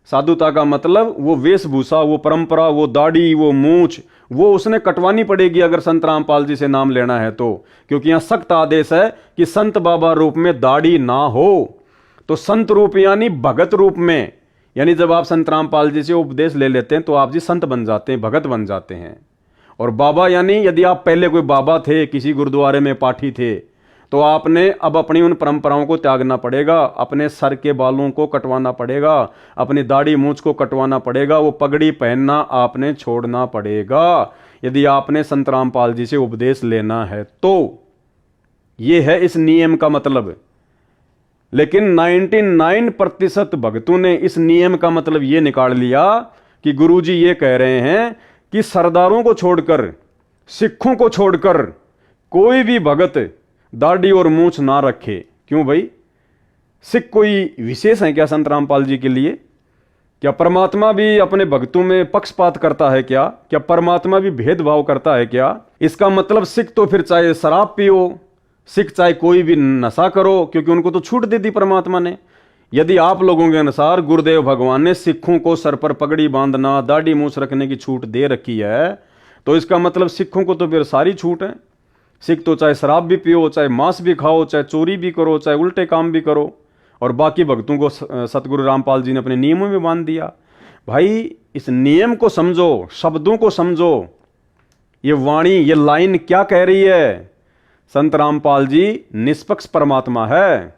साधुता का मतलब वो वेशभूषा, वो परंपरा, वो दाढ़ी, वो मूछ, वो उसने कटवानी पड़ेगी अगर संत रामपाल जी से नाम लेना है तो। क्योंकि यहां सख्त आदेश है कि संत बाबा रूप में दाढ़ी ना हो। तो संत रूप यानी भगत रूप में, यानी जब आप संत रामपाल जी से उपदेश ले लेते हैं तो आप जी संत बन जाते हैं, भगत बन जाते हैं। और बाबा यानी यदि आप पहले कोई बाबा थे, किसी गुरुद्वारे में पाठी थे, तो आपने अब अपनी उन परंपराओं को त्यागना पड़ेगा, अपने सर के बालों को कटवाना पड़ेगा, अपनी दाढ़ी मूंछ को कटवाना पड़ेगा, वो पगड़ी पहनना आपने छोड़ना पड़ेगा यदि आपने संत रामपाल जी से उपदेश लेना है तो। ये है इस नियम का मतलब। लेकिन 99% भक्तों ने इस नियम का मतलब ये निकाल लिया कि गुरुजी ये कह रहे हैं कि सरदारों को छोड़कर, सिखों को छोड़कर कोई भी भगत दाढ़ी और मूंछ ना रखे। क्यों भाई, सिख कोई विशेष है क्या संत रामपाल जी के लिए? क्या परमात्मा भी अपने भक्तों में पक्षपात करता है क्या? क्या परमात्मा भी भेदभाव करता है क्या? इसका मतलब सिख तो फिर चाहे शराब पियो, सिख चाहे कोई भी नशा करो, क्योंकि उनको तो छूट दे दी परमात्मा ने। यदि आप लोगों के अनुसार गुरुदेव भगवान ने सिखों को सर पर पगड़ी बांधना, दाढ़ी मूंछ रखने की छूट दे रखी है, तो इसका मतलब सिखों को तो फिर सारी छूट है। सिख तो चाहे शराब भी पियो, चाहे मांस भी खाओ, चाहे चोरी भी करो, चाहे उल्टे काम भी करो, और बाकी भक्तों को सतगुरु रामपाल जी ने अपने नियमों में बांध दिया। भाई इस नियम को समझो, शब्दों को समझो, ये वाणी, ये लाइन क्या कह रही है। संत रामपाल जी निष्पक्ष परमात्मा है।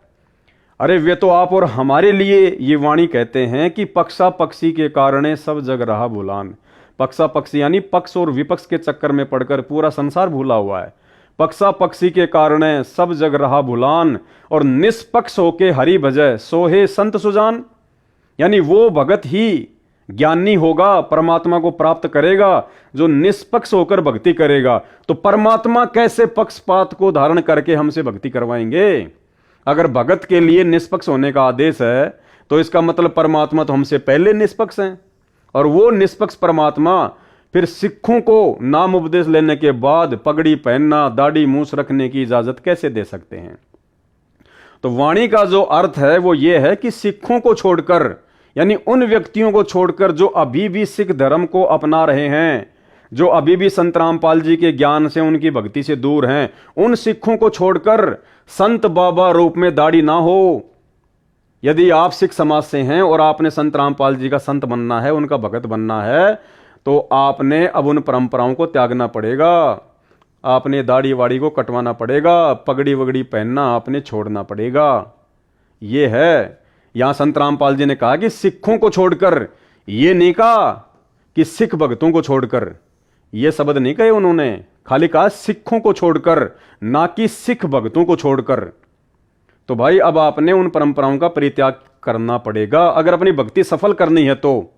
अरे वे तो आप और हमारे लिए ये वाणी कहते हैं कि पक्षा पक्षी के कारण सब जग रहा भूलान। पक्षा पक्षी यानी पक्ष और विपक्ष के चक्कर में पड़कर पूरा संसार भूला हुआ है। पक्षा पक्षी के कारण सब जग रहा भूलान, और निष्पक्ष होके हरि भजय सोहे संत सुजान। यानी वो भगत ही ज्ञानी होगा, परमात्मा को प्राप्त करेगा जो निष्पक्ष होकर भक्ति करेगा। तो परमात्मा कैसे पक्षपात को धारण करके हमसे भक्ति करवाएंगे? अगर भगत के लिए निष्पक्ष होने का आदेश है तो इसका मतलब परमात्मा तो हमसे पहले निष्पक्ष हैं, और वो निष्पक्ष परमात्मा फिर सिखों को नाम उपदेश लेने के बाद पगड़ी पहनना, दाढ़ी मूंछ रखने की इजाजत कैसे दे सकते हैं? तो वाणी का जो अर्थ है वो ये है कि सिखों को छोड़कर, यानी उन व्यक्तियों को छोड़कर जो अभी भी सिख धर्म को अपना रहे हैं, जो अभी भी संत रामपाल जी के ज्ञान से, उनकी भक्ति से दूर हैं, उन सिखों को छोड़कर संत बाबा रूप में दाढ़ी ना हो। यदि आप सिख समाज से हैं और आपने संत रामपाल जी का संत बनना है, उनका भगत बनना है, तो आपने अब उन परंपराओं को त्यागना पड़ेगा। आपने दाढ़ी वाड़ी को कटवाना पड़ेगा, पगड़ी वगड़ी पहनना आपने छोड़ना पड़ेगा। ये है, यहां संत रामपाल जी ने कहा कि सिखों को छोड़कर, ये नहीं कहा कि सिख भक्तों को छोड़कर, ये शब्द नहीं कहे उन्होंने, खाली कहा सिखों को छोड़कर, ना कि सिख भक्तों को छोड़कर। तो भाई अब आपने उन परंपराओं का परित्याग करना पड़ेगा अगर अपनी भक्ति सफल करनी है। तो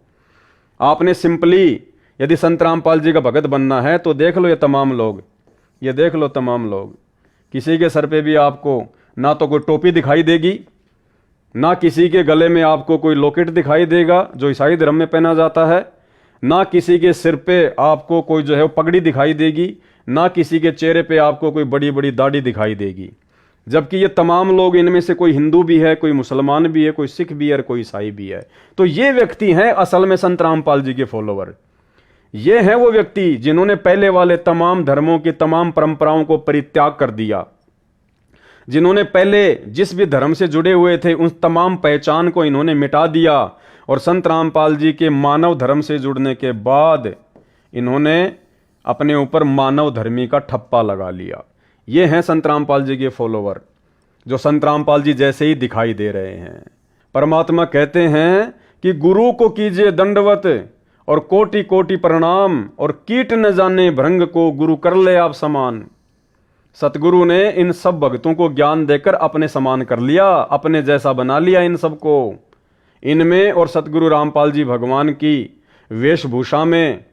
आपने सिंपली, यदि संत रामपाल जी का भगत बनना है तो देख लो ये तमाम लोग, ये देख लो तमाम लोग, किसी के सर पे भी आपको ना तो कोई टोपी दिखाई देगी, ना किसी के गले में आपको कोई लॉकेट दिखाई देगा जो ईसाई धर्म में पहना जाता है, ना किसी के सिर पे आपको कोई जो है वो पगड़ी दिखाई देगी, ना किसी के चेहरे पे आपको कोई बड़ी बड़ी दाढ़ी दिखाई देगी। जबकि ये तमाम लोग, इनमें से कोई हिंदू भी है, कोई मुसलमान भी है, कोई सिख भी है, कोई ईसाई भी है। तो ये व्यक्ति हैं असल में संत रामपाल जी के फॉलोवर। ये हैं वो व्यक्ति जिन्होंने पहले वाले तमाम धर्मों की तमाम परंपराओं को परित्याग कर दिया, जिन्होंने पहले जिस भी धर्म से जुड़े हुए थे उन तमाम पहचान को इन्होंने मिटा दिया, और संत रामपाल जी के मानव धर्म से जुड़ने के बाद इन्होंने अपने ऊपर मानव धर्मी का ठप्पा लगा लिया। ये हैं संत रामपाल जी के फॉलोवर, जो संत रामपाल जी जैसे ही दिखाई दे रहे हैं। परमात्मा कहते हैं कि गुरु को कीजिए दंडवत और कोटि कोटि प्रणाम, और कीट न जाने भृंग को गुरु कर ले आप समान। सतगुरु ने इन सब भक्तों को ज्ञान देकर अपने समान कर लिया, अपने जैसा बना लिया इन सबको। इनमें और सतगुरु रामपाल जी भगवान की वेशभूषा में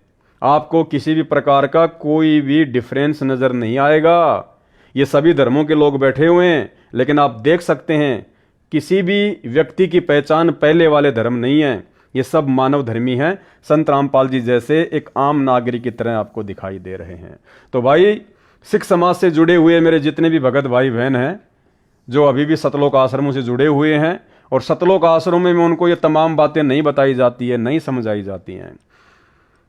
आपको किसी भी प्रकार का कोई भी डिफरेंस नजर नहीं आएगा। ये सभी धर्मों के लोग बैठे हुए हैं, लेकिन आप देख सकते हैं किसी भी व्यक्ति की पहचान पहले वाले धर्म नहीं है, ये सब मानव धर्मी हैं। संत रामपाल जी जैसे एक आम नागरिक की तरह आपको दिखाई दे रहे हैं। तो भाई सिख समाज से जुड़े हुए मेरे जितने भी भगत भाई बहन हैं, जो अभी भी सतलोक आश्रमों से जुड़े हुए हैं, और सतलोक आश्रमों में उनको ये तमाम बातें नहीं बताई जाती है, नहीं समझाई जाती हैं।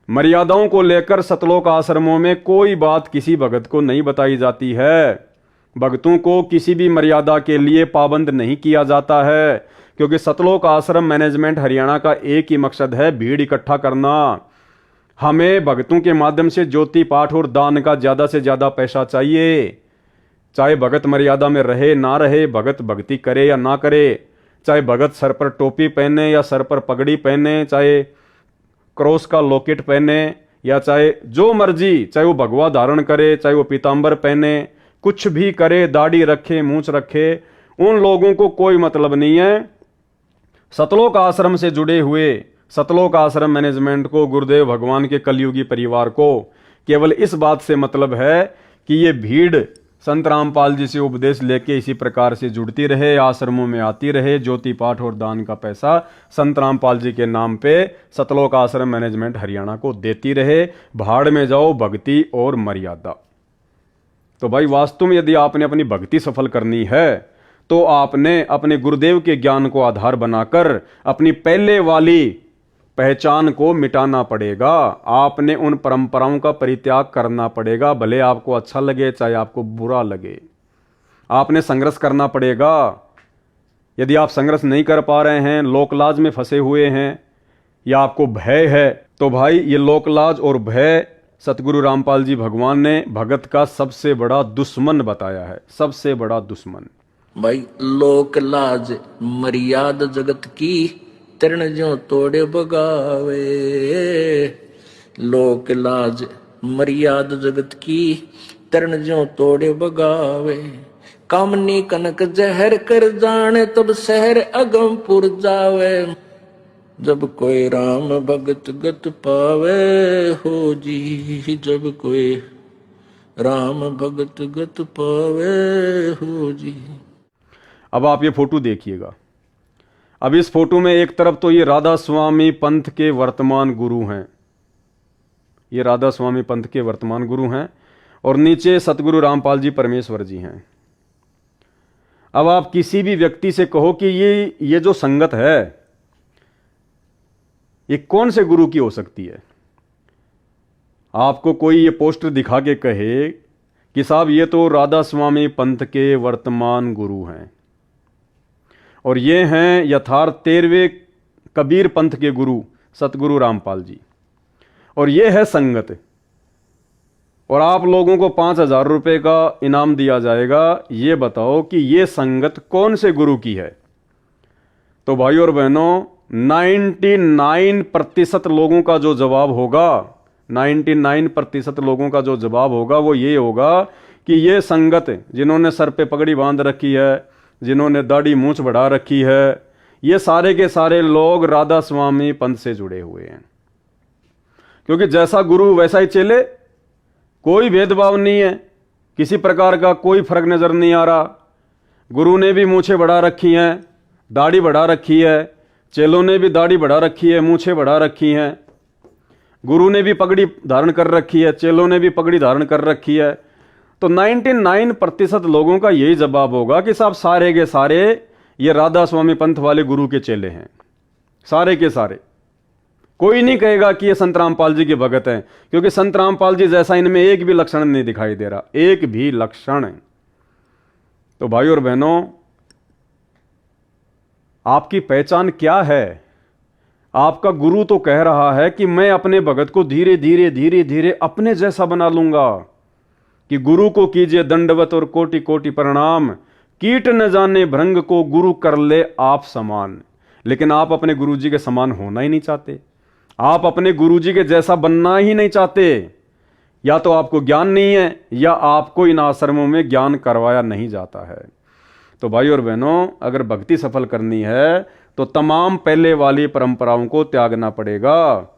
मर्यादाओं को लेकर सतलोक आश्रमों में कोई बात किसी भगत को नहीं बताई जाती है। भक्तों को किसी भी मर्यादा के लिए पाबंद नहीं किया जाता है, क्योंकि सतलोक आश्रम मैनेजमेंट हरियाणा का एक ही मकसद है, भीड़ इकट्ठा करना। हमें भक्तों के माध्यम से ज्योति पाठ और दान का ज्यादा से ज्यादा पैसा चाहिए। चाहे भगत मर्यादा में रहे ना रहे, भगत भक्ति करे या ना करे, चाहे भगत सर पर टोपी पहने या सर पर पगड़ी पहने, चाहे क्रॉस का लॉकेट पहने या चाहे जो मर्जी, चाहे वो भगवा धारण करे, चाहे वो पीतांबर पहने, कुछ भी करे, दाढ़ी रखे, मूंछ रखे, उन लोगों को कोई मतलब नहीं है। सतलोक आश्रम से जुड़े हुए सतलोक आश्रम मैनेजमेंट को, गुरुदेव भगवान के कलयुगी परिवार को केवल इस बात से मतलब है कि ये भीड़ संत रामपाल जी से उपदेश लेके इसी प्रकार से जुड़ती रहे, आश्रमों में आती रहे, ज्योति पाठ और दान का पैसा संत रामपाल जी के नाम पे सतलोक आश्रम मैनेजमेंट हरियाणा को देती रहे। भाड़ में जाओ भक्ति और मर्यादा। तो भाई वास्तव में यदि आपने अपनी भक्ति सफल करनी है तो आपने अपने गुरुदेव के ज्ञान को आधार बनाकर अपनी पहले वाली पहचान को मिटाना पड़ेगा। आपने उन परंपराओं का परित्याग करना पड़ेगा, भले आपको अच्छा लगे चाहे आपको बुरा लगे। आपने संघर्ष करना पड़ेगा। यदि आप संघर्ष नहीं कर पा रहे हैं, लोकलाज में फंसे हुए हैं या आपको भय है, तो भाई ये लोकलाज और भय सतगुरु रामपाल जी भगवान ने भगत का सबसे बड़ा दुश्मन बताया है, सबसे बड़ा दुश्मन। भाई लोक लाज मर्याद जगत की, तरण जो तोड़े बगावे। लोक लाज मर्याद जगत की, तरण जो तोड़े बगावे। कामनी कनक जहर कर जाने, तब शहर अगमपुर जावे। जब कोई राम भगत गत पावे हो जी, जब कोई राम भगत गत पावे हो जी। अब आप ये फोटो देखिएगा। अब इस फोटो में एक तरफ तो ये राधा स्वामी पंथ के वर्तमान गुरु हैं, ये राधा स्वामी पंथ के वर्तमान गुरु हैं, और नीचे सतगुरु रामपाल जी परमेश्वर जी हैं। अब आप किसी भी व्यक्ति से कहो कि ये जो संगत है ये कौन से गुरु की हो सकती है, आपको कोई ये पोस्टर दिखा के कहे कि साहब ये तो राधा स्वामी पंथ के वर्तमान गुरु हैं और ये हैं यथार्थ 13वें कबीर पंथ के गुरु सतगुरु रामपाल जी, और ये है संगत, और आप लोगों को 5,000 रुपये का इनाम दिया जाएगा, ये बताओ कि ये संगत कौन से गुरु की है। तो भाई और बहनों 99% लोगों का जो जवाब होगा, 99% लोगों का जो जवाब होगा वो ये होगा कि ये संगत जिन्होंने सर पे पगड़ी बांध रखी है, जिन्होंने दाढ़ी मूंछ बढ़ा रखी है, ये सारे के सारे लोग राधा स्वामी पंथ से जुड़े हुए हैं। क्योंकि जैसा गुरु वैसा ही चेले, कोई भेदभाव नहीं है, किसी प्रकार का कोई फर्क नजर नहीं आ रहा। गुरु ने भी मूंछें बढ़ा रखी हैं, दाढ़ी बढ़ा रखी है, चेलों ने भी दाढ़ी बढ़ा रखी है, मूंछें बढ़ा रखी हैं, गुरु ने भी पगड़ी धारण कर रखी है, चेलों ने भी पगड़ी धारण कर रखी है। तो 99% लोगों का यही जवाब होगा कि साहब सारे के सारे ये राधा स्वामी पंथ वाले गुरु के चेले हैं, सारे के सारे। कोई नहीं कहेगा कि ये संत रामपाल जी के भगत हैं, क्योंकि संत रामपाल जी जैसा इनमें एक भी लक्षण नहीं दिखाई दे रहा, एक भी लक्षण। तो भाई और बहनों, आपकी पहचान क्या है? आपका गुरु तो कह रहा है कि मैं अपने भगत को धीरे धीरे धीरे धीरे अपने जैसा बना लूंगा, कि गुरु को कीजिए दंडवत और कोटि कोटि प्रणाम, कीट न जाने भृंग को गुरु कर ले आप समान। लेकिन आप अपने गुरुजी के समान होना ही नहीं चाहते, आप अपने गुरुजी के जैसा बनना ही नहीं चाहते। या तो आपको ज्ञान नहीं है या आपको इन आश्रमों में ज्ञान करवाया नहीं जाता है। तो भाई और बहनों, अगर भक्ति सफल करनी है तो तमाम पहले वाली परंपराओं को त्यागना पड़ेगा।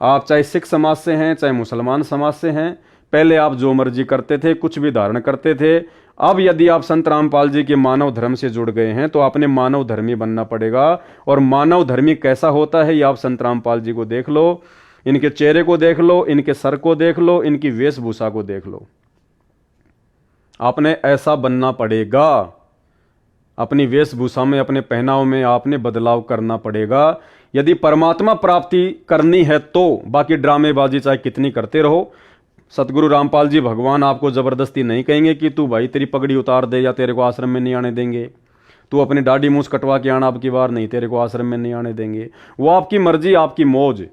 आप चाहे सिख समाज से हैं, चाहे मुसलमान समाज से हैं, पहले आप जो मर्जी करते थे, कुछ भी धारण करते थे। अब यदि आप संत रामपाल जी के मानव धर्म से जुड़ गए हैं तो आपने मानव धर्मी बनना पड़ेगा। और मानव धर्मी कैसा होता है ये आप संत रामपाल जी को देख लो, इनके चेहरे को देख लो, इनके सर को देख लो, इनकी वेशभूषा को देख लो। आपने ऐसा बनना पड़ेगा, अपनी वेशभूषा में, अपने पहनाव में आपने बदलाव करना पड़ेगा। यदि परमात्मा प्राप्ति करनी है तो बाकी ड्रामेबाजी चाहे कितनी करते रहो, सतगुरु रामपाल जी भगवान आपको जबरदस्ती नहीं कहेंगे कि तू भाई तेरी पगड़ी उतार दे या तेरे को आश्रम में नहीं आने देंगे, तू अपनी दाढ़ी मूछ कटवा के आना अब की बार, नहीं तेरे को आश्रम में नहीं आने देंगे। वो आपकी मर्जी, आपकी मौज।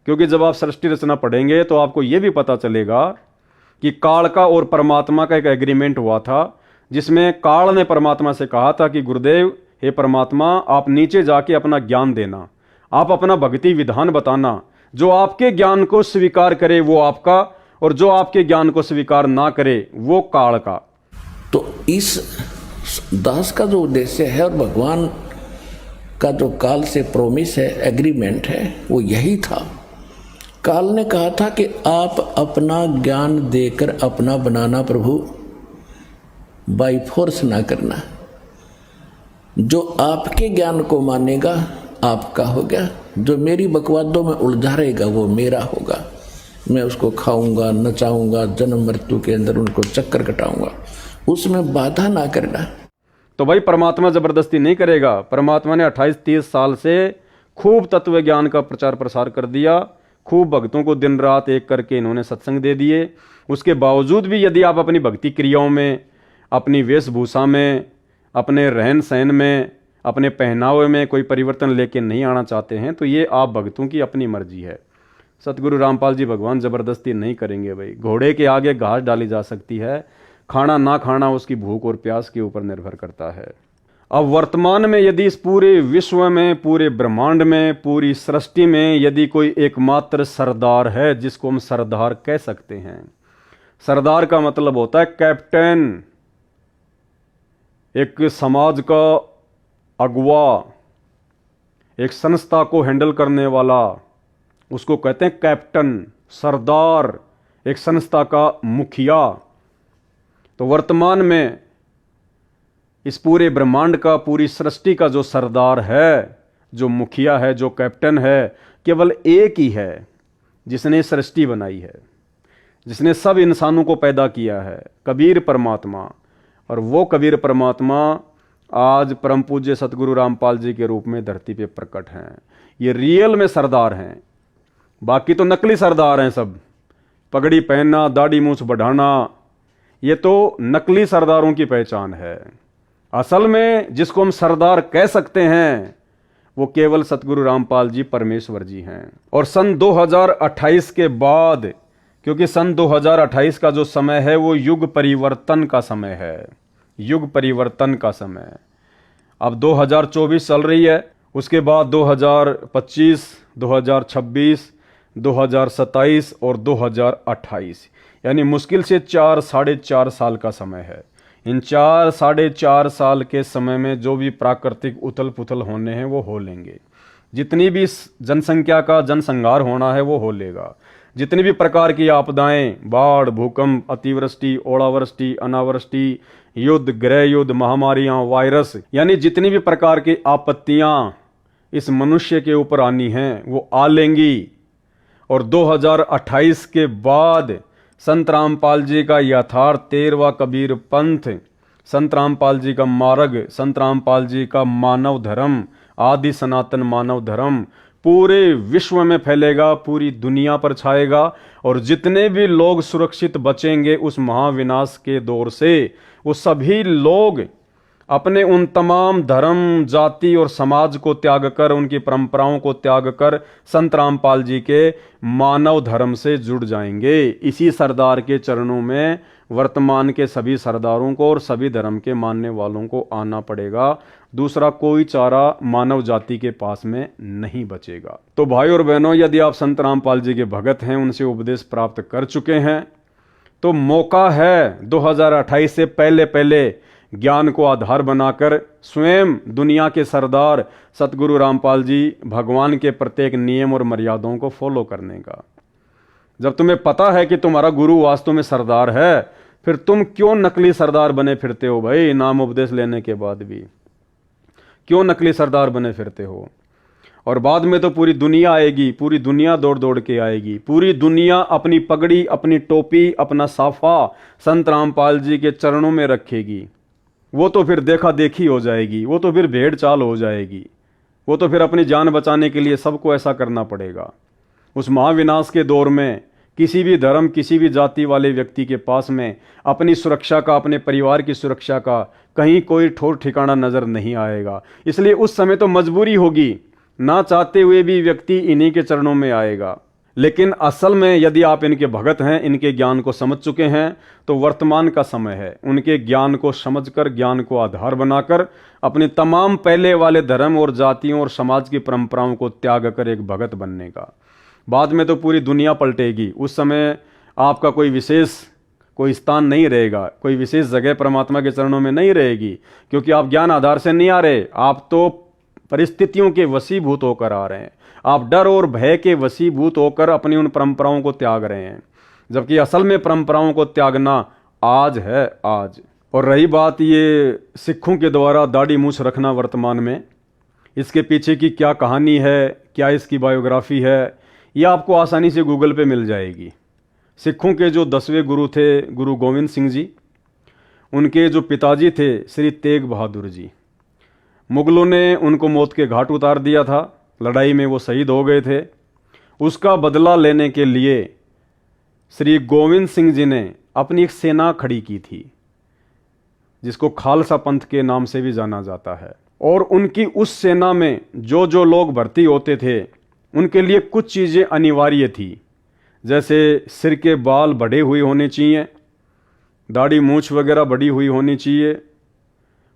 क्योंकि जब आप सृष्टि रचना पढ़ेंगे तो आपको यह भी पता चलेगा कि काल का और परमात्मा का एक एग्रीमेंट हुआ था। जिसमें काल ने परमात्मा से कहा था कि गुरुदेव, हे परमात्मा, आप नीचे जाके अपना ज्ञान देना, आप अपना भक्ति विधान बताना, जो आपके ज्ञान को स्वीकार करे वो आपका, और जो आपके ज्ञान को स्वीकार ना करे वो काल का। तो इस दास का जो उद्देश्य है और भगवान का जो काल से प्रोमिस है, एग्रीमेंट है, वो यही था। काल ने कहा था कि आप अपना ज्ञान देकर अपना बनाना प्रभु, बाई फोर्स ना करना। जो आपके ज्ञान को मानेगा आपका हो गया, जो मेरी बकवादों में उलझा रहेगा वो मेरा होगा। मैं उसको खाऊंगा, नचाऊंगा, जन्म मृत्यु के अंदर उनको चक्कर कटाऊंगा, उसमें बाधा ना करना। तो भाई परमात्मा जबरदस्ती नहीं करेगा। परमात्मा ने 28-30 साल से खूब तत्व ज्ञान का प्रचार प्रसार कर दिया, खूब भक्तों को दिन रात एक करके इन्होंने सत्संग दे दिए। उसके बावजूद भी यदि आप अपनी भक्ति क्रियाओं में, अपनी वेशभूषा में, अपने रहन सहन में, अपने पहनावे में कोई परिवर्तन लेके नहीं आना चाहते हैं, तो ये आप भक्तों की अपनी मर्जी है। सतगुरु रामपाल जी भगवान जबरदस्ती नहीं करेंगे। भाई घोड़े के आगे घास डाली जा सकती है, खाना ना खाना उसकी भूख और प्यास के ऊपर निर्भर करता है। अब वर्तमान में यदि इस पूरे विश्व में, पूरे ब्रह्मांड में, पूरी सृष्टि में यदि कोई एकमात्र सरदार है जिसको हम सरदार कह सकते हैं, सरदार का मतलब होता है कैप्टन, एक समाज का अगुवा, एक संस्था को हैंडल करने वाला, उसको कहते हैं कैप्टन, सरदार, एक संस्था का मुखिया। तो वर्तमान में इस पूरे ब्रह्मांड का, पूरी सृष्टि का जो सरदार है, जो मुखिया है, जो कैप्टन है, केवल एक ही है जिसने सृष्टि बनाई है, जिसने सब इंसानों को पैदा किया है, कबीर परमात्मा। और वो कबीर परमात्मा आज परम पूज्य सतगुरु रामपाल जी के रूप में धरती पे प्रकट हैं। ये रियल में सरदार हैं, बाकी तो नकली सरदार हैं सब। पगड़ी पहनना, दाढ़ी मूछ बढ़ाना, ये तो नकली सरदारों की पहचान है। असल में जिसको हम सरदार कह सकते हैं वो केवल सतगुरु रामपाल जी परमेश्वर जी हैं। और सन 2028 के बाद, क्योंकि सन 2028 का जो समय है वो युग परिवर्तन का समय है, युग परिवर्तन का समय। अब 2024 चल रही है, उसके बाद 2025, 2026, 2027 और 2028, यानी मुश्किल से 4-4.5 साल का समय है। इन 4-4.5 साल के समय में जो भी प्राकृतिक उथल पुथल होने हैं वो हो लेंगे। जितनी भी जनसंख्या का जनसंहार होना है वो हो लेगा। जितनी भी प्रकार की आपदाएं, बाढ़, भूकंप, अतिवृष्टि, ओलावृष्टि, अनावृष्टि, युद्ध, गृह युद्ध, महामारियां, वायरस, यानी जितनी भी प्रकार की आपत्तियां इस मनुष्य के ऊपर आनी हैं वो आ लेंगी। और 2028 के बाद संत रामपाल जी का यथार्थ 13वां कबीर पंथ, संत रामपाल जी का मार्ग, संत रामपाल जी का मानव धर्म, आदि सनातन मानव धर्म पूरे विश्व में फैलेगा, पूरी दुनिया पर छाएगा। और जितने भी लोग सुरक्षित बचेंगे उस महाविनाश के दौर से, वो सभी लोग अपने उन तमाम धर्म, जाति और समाज को त्याग कर, उनकी परंपराओं को त्याग कर संत रामपाल जी के मानव धर्म से जुड़ जाएंगे। इसी सरदार के चरणों में वर्तमान के सभी सरदारों को और सभी धर्म के मानने वालों को आना पड़ेगा। दूसरा कोई चारा मानव जाति के पास में नहीं बचेगा। तो भाई और बहनों, यदि आप संत रामपाल जी के भगत हैं, उनसे उपदेश प्राप्त कर चुके हैं, तो मौका है 2028 से पहले ज्ञान को आधार बनाकर स्वयं दुनिया के सरदार सतगुरु रामपाल जी भगवान के प्रत्येक नियम और मर्यादाओं को फॉलो करने का। जब तुम्हें पता है कि तुम्हारा गुरु वास्तव में सरदार है, फिर तुम क्यों नकली सरदार बने फिरते हो भाई? नाम उपदेश लेने के बाद भी क्यों नकली सरदार बने फिरते हो? और बाद में तो पूरी दुनिया आएगी, पूरी दुनिया दौड़ दौड़ के आएगी, पूरी दुनिया अपनी पगड़ी, अपनी टोपी, अपना साफा संत रामपाल जी के चरणों में रखेगी। वो तो फिर देखा देखी हो जाएगी, वो तो फिर भेड़ चाल हो जाएगी, वो तो फिर अपनी जान बचाने के लिए सबको ऐसा करना पड़ेगा। उस महाविनाश के दौर में किसी भी धर्म, किसी भी जाति वाले व्यक्ति के पास में अपनी सुरक्षा का, अपने परिवार की सुरक्षा का कहीं कोई ठोर ठिकाना नजर नहीं आएगा। इसलिए उस समय तो मजबूरी होगी, ना चाहते हुए भी व्यक्ति इन्हीं के चरणों में आएगा। लेकिन असल में यदि आप इनके भगत हैं, इनके ज्ञान को समझ चुके हैं, तो वर्तमान का समय है उनके ज्ञान को समझकर, ज्ञान को आधार बनाकर अपने तमाम पहले वाले धर्म और जातियों और समाज की परंपराओं को त्याग कर एक भगत बनने का। बाद में तो पूरी दुनिया पलटेगी, उस समय आपका कोई स्थान नहीं रहेगा, कोई विशेष जगह परमात्मा के चरणों में नहीं रहेगी, क्योंकि आप ज्ञान आधार से नहीं आ रहे, आप तो परिस्थितियों के वशीभूत होकर आ रहे हैं। आप डर और भय के वशीभूत होकर अपनी उन परंपराओं को त्याग रहे हैं, जबकि असल में परंपराओं को त्यागना आज है, आज। और रही बात ये सिखों के द्वारा दाढ़ी मूछ रखना वर्तमान में, इसके पीछे की क्या कहानी है, क्या इसकी बायोग्राफी है, ये आपको आसानी से गूगल पे मिल जाएगी। सिखों के जो 10वें गुरु थे गुरु गोविंद सिंह जी, उनके जो पिताजी थे श्री तेग बहादुर जी, मुगलों ने उनको मौत के घाट उतार दिया था, लड़ाई में वो शहीद हो गए थे। उसका बदला लेने के लिए श्री गोविंद सिंह जी ने अपनी एक सेना खड़ी की थी, जिसको खालसा पंथ के नाम से भी जाना जाता है। और उनकी उस सेना में जो जो लोग भर्ती होते थे, उनके लिए कुछ चीज़ें अनिवार्य थी, जैसे सिर के बाल बड़े हुए होने चाहिए, दाढ़ी मूछ वगैरह बड़ी हुई होनी चाहिए,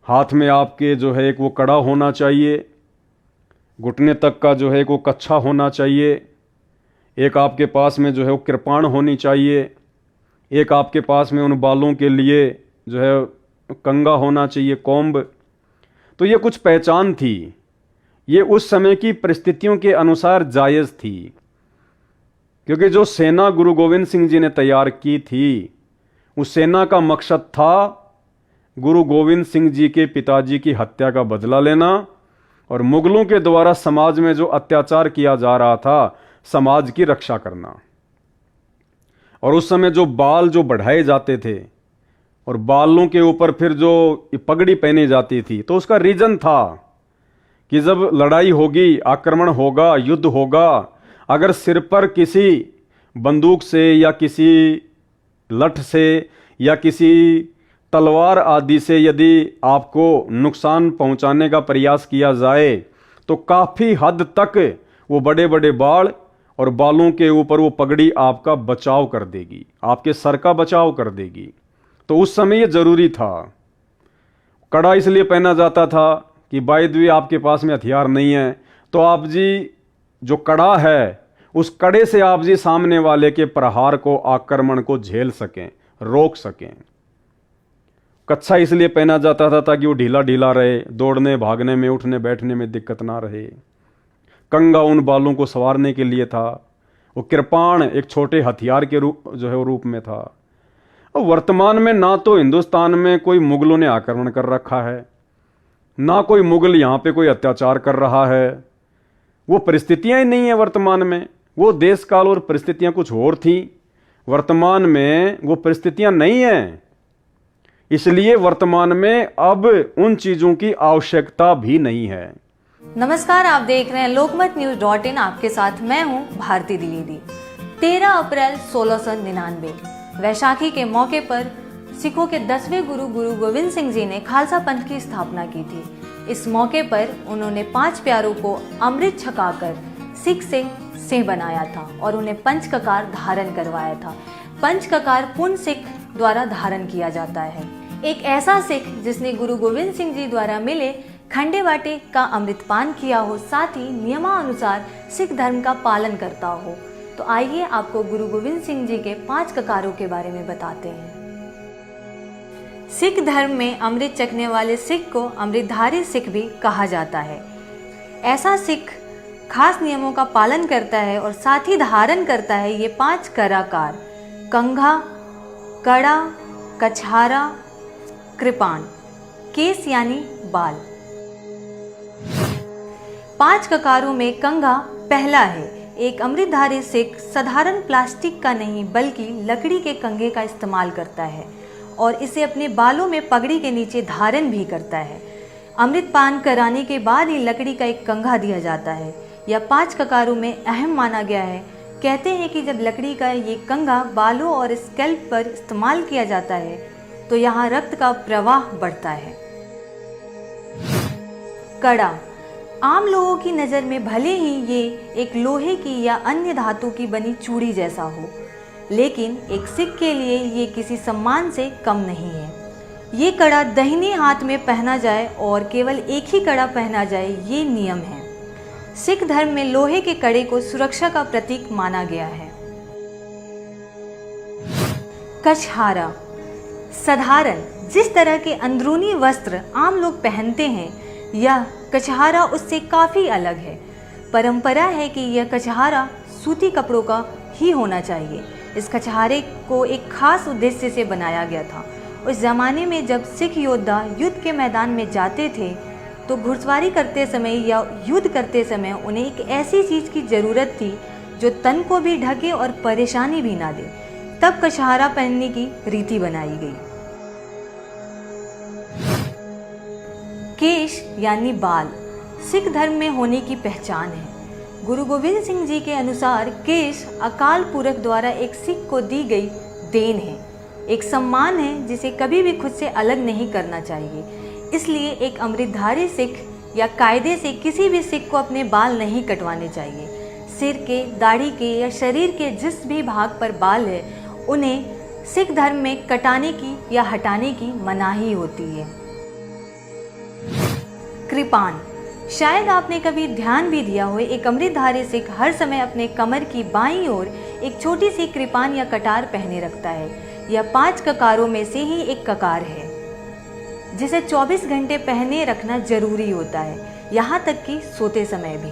हाथ में आपके जो है एक वो कड़ा होना चाहिए, घुटने तक का जो है एक वो कच्छा होना चाहिए, एक आपके पास में जो है वो कृपाण होनी चाहिए, एक आपके पास में उन बालों के लिए जो है कंगा होना चाहिए, कोम्ब। तो ये कुछ पहचान थी, ये उस समय की परिस्थितियों के अनुसार जायज़ थी, क्योंकि जो सेना गुरु गोविंद सिंह जी ने तैयार की थी, उस सेना का मकसद था गुरु गोविंद सिंह जी के पिताजी की हत्या का बदला लेना और मुगलों के द्वारा समाज में जो अत्याचार किया जा रहा था, समाज की रक्षा करना। और उस समय जो बाल जो बढ़ाए जाते थे और बालों के ऊपर फिर जो पगड़ी पहनी जाती थी, तो उसका रीजन था कि जब लड़ाई होगी, आक्रमण होगा, युद्ध होगा, अगर सिर पर किसी बंदूक से या किसी लठ से या किसी तलवार आदि से यदि आपको नुकसान पहुंचाने का प्रयास किया जाए, तो काफ़ी हद तक वो बड़े बड़े बाल और बालों के ऊपर वो पगड़ी आपका बचाव कर देगी, आपके सर का बचाव कर देगी। तो उस समय ये ज़रूरी था। कड़ा इसलिए पहना जाता था कि बाय द वे आपके पास में हथियार नहीं है, तो आप जी जो कड़ा है, उस कड़े से आप जी सामने वाले के प्रहार को, आक्रमण को झेल सकें, रोक सकें। कच्छा इसलिए पहना जाता था ताकि वो ढीला ढीला रहे, दौड़ने भागने में, उठने बैठने में दिक्कत ना रहे। कंगा उन बालों को संवारने के लिए था। वो कृपाण एक छोटे हथियार के रूप में था। और वर्तमान में ना तो हिंदुस्तान में कोई मुगलों ने आक्रमण कर रखा है, ना कोई मुगल यहाँ पे कोई अत्याचार कर रहा है। वो परिस्थितियां ही नहीं है वर्तमान में। वो देश काल और परिस्थितियां कुछ और थी, वर्तमान में वो परिस्थितियां नहीं हैं। इसलिए वर्तमान में अब उन चीजों की आवश्यकता भी नहीं है। नमस्कार, आप देख रहे हैं lokmatnews.in। आपके साथ मैं हूं भारती द्विवेदी। 13 अप्रैल 1699 वैशाखी के मौके पर सिखों के 10वें गुरु गुरु गोविंद सिंह जी ने खालसा पंथ की स्थापना की थी। इस मौके पर उन्होंने 5 प्यारों को अमृत छकाकर सिख से बनाया था और उन्हें पंचककार धारण करवाया था। पंचककार पूर्ण सिख द्वारा धारण किया जाता है। एक ऐसा सिख जिसने गुरु गोविंद सिंह जी द्वारा मिले खंडे बाटे का अमृतपान किया हो, साथ ही नियमानुसार सिख धर्म का पालन करता हो। तो आइए आपको गुरु गोविंद सिंह जी के 5 ककारों के बारे में बताते हैं। सिख धर्म में अमृत चखने वाले सिख को अमृतधारी सिख भी कहा जाता है। ऐसा सिख खास नियमों का पालन करता है और साथ ही धारण करता है ये 5 कराकार: कंघा, कड़ा, कछारा, कृपाण, केस यानी बाल। 5 ककारों में कंघा पहला है। एक अमृतधारी सिख साधारण प्लास्टिक का नहीं बल्कि लकड़ी के कंघे का इस्तेमाल करता है और इसे अपने बालों में पगड़ी के नीचे धारण भी करता है। अमृतपान कराने के बाद ही लकड़ी का एक कंघा दिया जाता है। यह 5 ककारों में अहम माना गया है। कहते हैं कि जब लकड़ी का ये कंघा बालों और स्कैल्प पर इस्तेमाल किया जाता है तो यहाँ रक्त का प्रवाह बढ़ता है। कड़ा आम लोगों की नज़र में भले ही ये एक लोहे की या अन्य धातु की बनी चूड़ी जैसा हो, लेकिन एक सिख के लिए ये किसी सम्मान से कम नहीं है। ये कड़ा दाहिने हाथ में पहना जाए और केवल एक ही कड़ा पहना जाए, ये नियम है। सिख धर्म में लोहे के कड़े को सुरक्षा का प्रतीक माना गया है। कछहारा साधारण जिस तरह के अंदरूनी वस्त्र आम लोग पहनते हैं, यह कछहारा उससे काफ़ी अलग है। परंपरा है कि यह कछहारा सूती कपड़ों का ही होना चाहिए। इस कछहारे को एक खास उद्देश्य से बनाया गया था। उस ज़माने में जब सिख योद्धा युद्ध के मैदान में जाते थे तो घुड़सवारी करते समय या युद्ध करते समय उन्हें एक ऐसी चीज़ की ज़रूरत थी जो तन को भी ढके और परेशानी भी ना दे। तब कछहारा पहनने की रीति बनाई गई। केश यानी बाल सिख धर्म में होने की पहचान है। गुरु गोविंद सिंह जी के अनुसार केश अकाल पुरख द्वारा एक सिख को दी गई देन है, एक सम्मान है जिसे कभी भी खुद से अलग नहीं करना चाहिए। इसलिए एक अमृतधारी सिख या कायदे से किसी भी सिख को अपने बाल नहीं कटवाने चाहिए। सिर के, दाढ़ी के या शरीर के जिस भी भाग पर बाल है, उन्हें सिख धर्म में कटाने की या हटाने की मनाही होती है। कृपान शायद आपने कभी ध्यान भी दिया हो, एक अमृतधारी सिख हर समय अपने कमर की बाईं ओर एक छोटी सी कृपान या कटार पहने रखता है। यह 5 ककारों में से ही एक ककार है जिसे 24 घंटे पहने रखना जरूरी होता है, यहाँ तक कि सोते समय भी।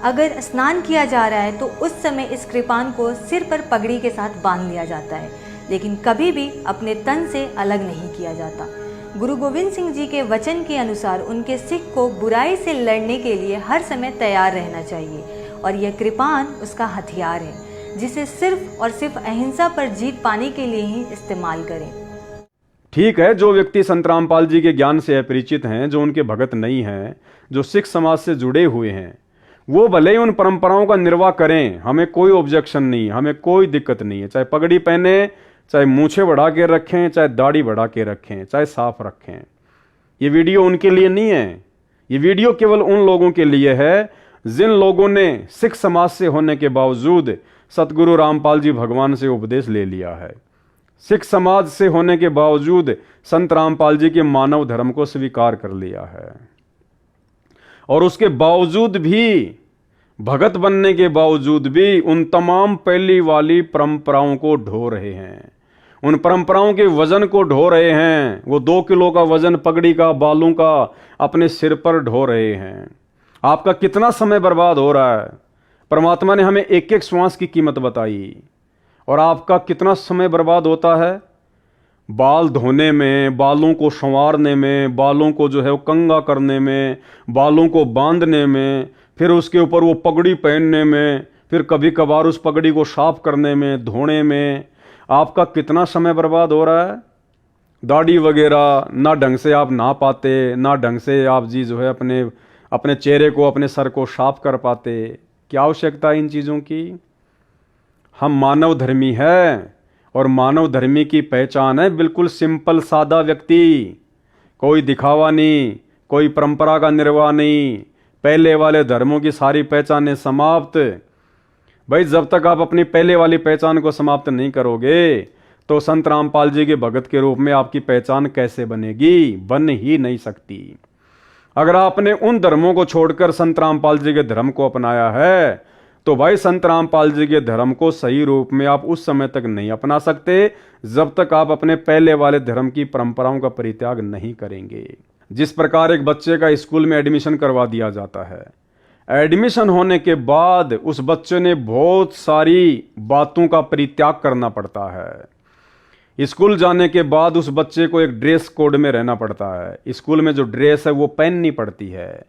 अगर स्नान किया जा रहा है तो उस समय इस कृपान को सिर पर पगड़ी के साथ बांध लिया जाता है, लेकिन कभी भी अपने तन से अलग नहीं किया जाता। गुरु गोविंद सिंह जी के वचन के अनुसार उनके सिख को बुराई से लड़ने के लिए हर समय तैयार रहना चाहिए और यह कृपान उसका हथियार है जिसे सिर्फ और सिर्फ अहिंसा पर जीत पाने के लिए ही इस्तेमाल करें। ठीक है, जो व्यक्ति संत रामपाल जी के ज्ञान से अपरिचित हैं, जो उनके भगत नहीं हैं, जो सिख समाज से जुड़े हुए हैं, वो भले ही उन परंपराओं का निर्वाह करें, हमें कोई ऑब्जेक्शन नहीं, हमें कोई दिक्कत नहीं है। चाहे पगड़ी पहने, चाहे मूछें बढ़ा के रखें, चाहे दाढ़ी बढ़ा के रखें, चाहे साफ रखें। ये वीडियो उनके लिए नहीं है, ये वीडियो केवल उन लोगों के लिए है जिन लोगों ने सिख समाज से होने के बावजूद सतगुरु रामपाल जी भगवान से उपदेश ले लिया है, सिख समाज से होने के बावजूद संत रामपाल जी के मानव धर्म को स्वीकार कर लिया है और उसके बावजूद भी, भगत बनने के बावजूद भी उन तमाम पहली वाली परंपराओं को ढो रहे हैं, उन परंपराओं के वजन को ढो रहे हैं। वो 2 किलो का वजन पगड़ी का, बालों का अपने सिर पर ढो रहे हैं। आपका कितना समय बर्बाद हो रहा है। परमात्मा ने हमें एक एक श्वास की कीमत बताई और आपका कितना समय बर्बाद होता है बाल धोने में, बालों को संवारने में, बालों को जो है वो कंघा करने में, बालों को बांधने में, फिर उसके ऊपर वो पगड़ी पहनने में, फिर कभी कभार उस पगड़ी को साफ करने में, धोने में। आपका कितना समय बर्बाद हो रहा है। दाढ़ी वगैरह ना ढंग से आप नहा पाते, ना ढंग से आप जी जो है अपने चेहरे को, अपने सर को साफ कर पाते। क्या आवश्यकता है इन चीज़ों की। हम मानव धर्मी है और मानव धर्मी की पहचान है बिल्कुल सिंपल सादा व्यक्ति, कोई दिखावा नहीं, कोई परंपरा का निर्वाह नहीं। पहले वाले धर्मों की सारी पहचानें समाप्त। भाई जब तक आप अपनी पहले वाली पहचान को समाप्त नहीं करोगे तो संत रामपाल जी के भगत के रूप में आपकी पहचान कैसे बनेगी, बन ही नहीं सकती। अगर आपने उन धर्मों को छोड़कर संत रामपाल जी के धर्म को अपनाया है तो भाई संत रामपाल जी के धर्म को सही रूप में आप उस समय तक नहीं अपना सकते जब तक आप अपने पहले वाले धर्म की परंपराओं का परित्याग नहीं करेंगे। जिस प्रकार एक बच्चे का स्कूल में एडमिशन करवा दिया जाता है, एडमिशन होने के बाद उस बच्चे ने बहुत सारी बातों का परित्याग करना पड़ता है। स्कूल जाने के बाद उस बच्चे को एक ड्रेस कोड में रहना पड़ता है। स्कूल में जो ड्रेस है वो पहननी पड़ती है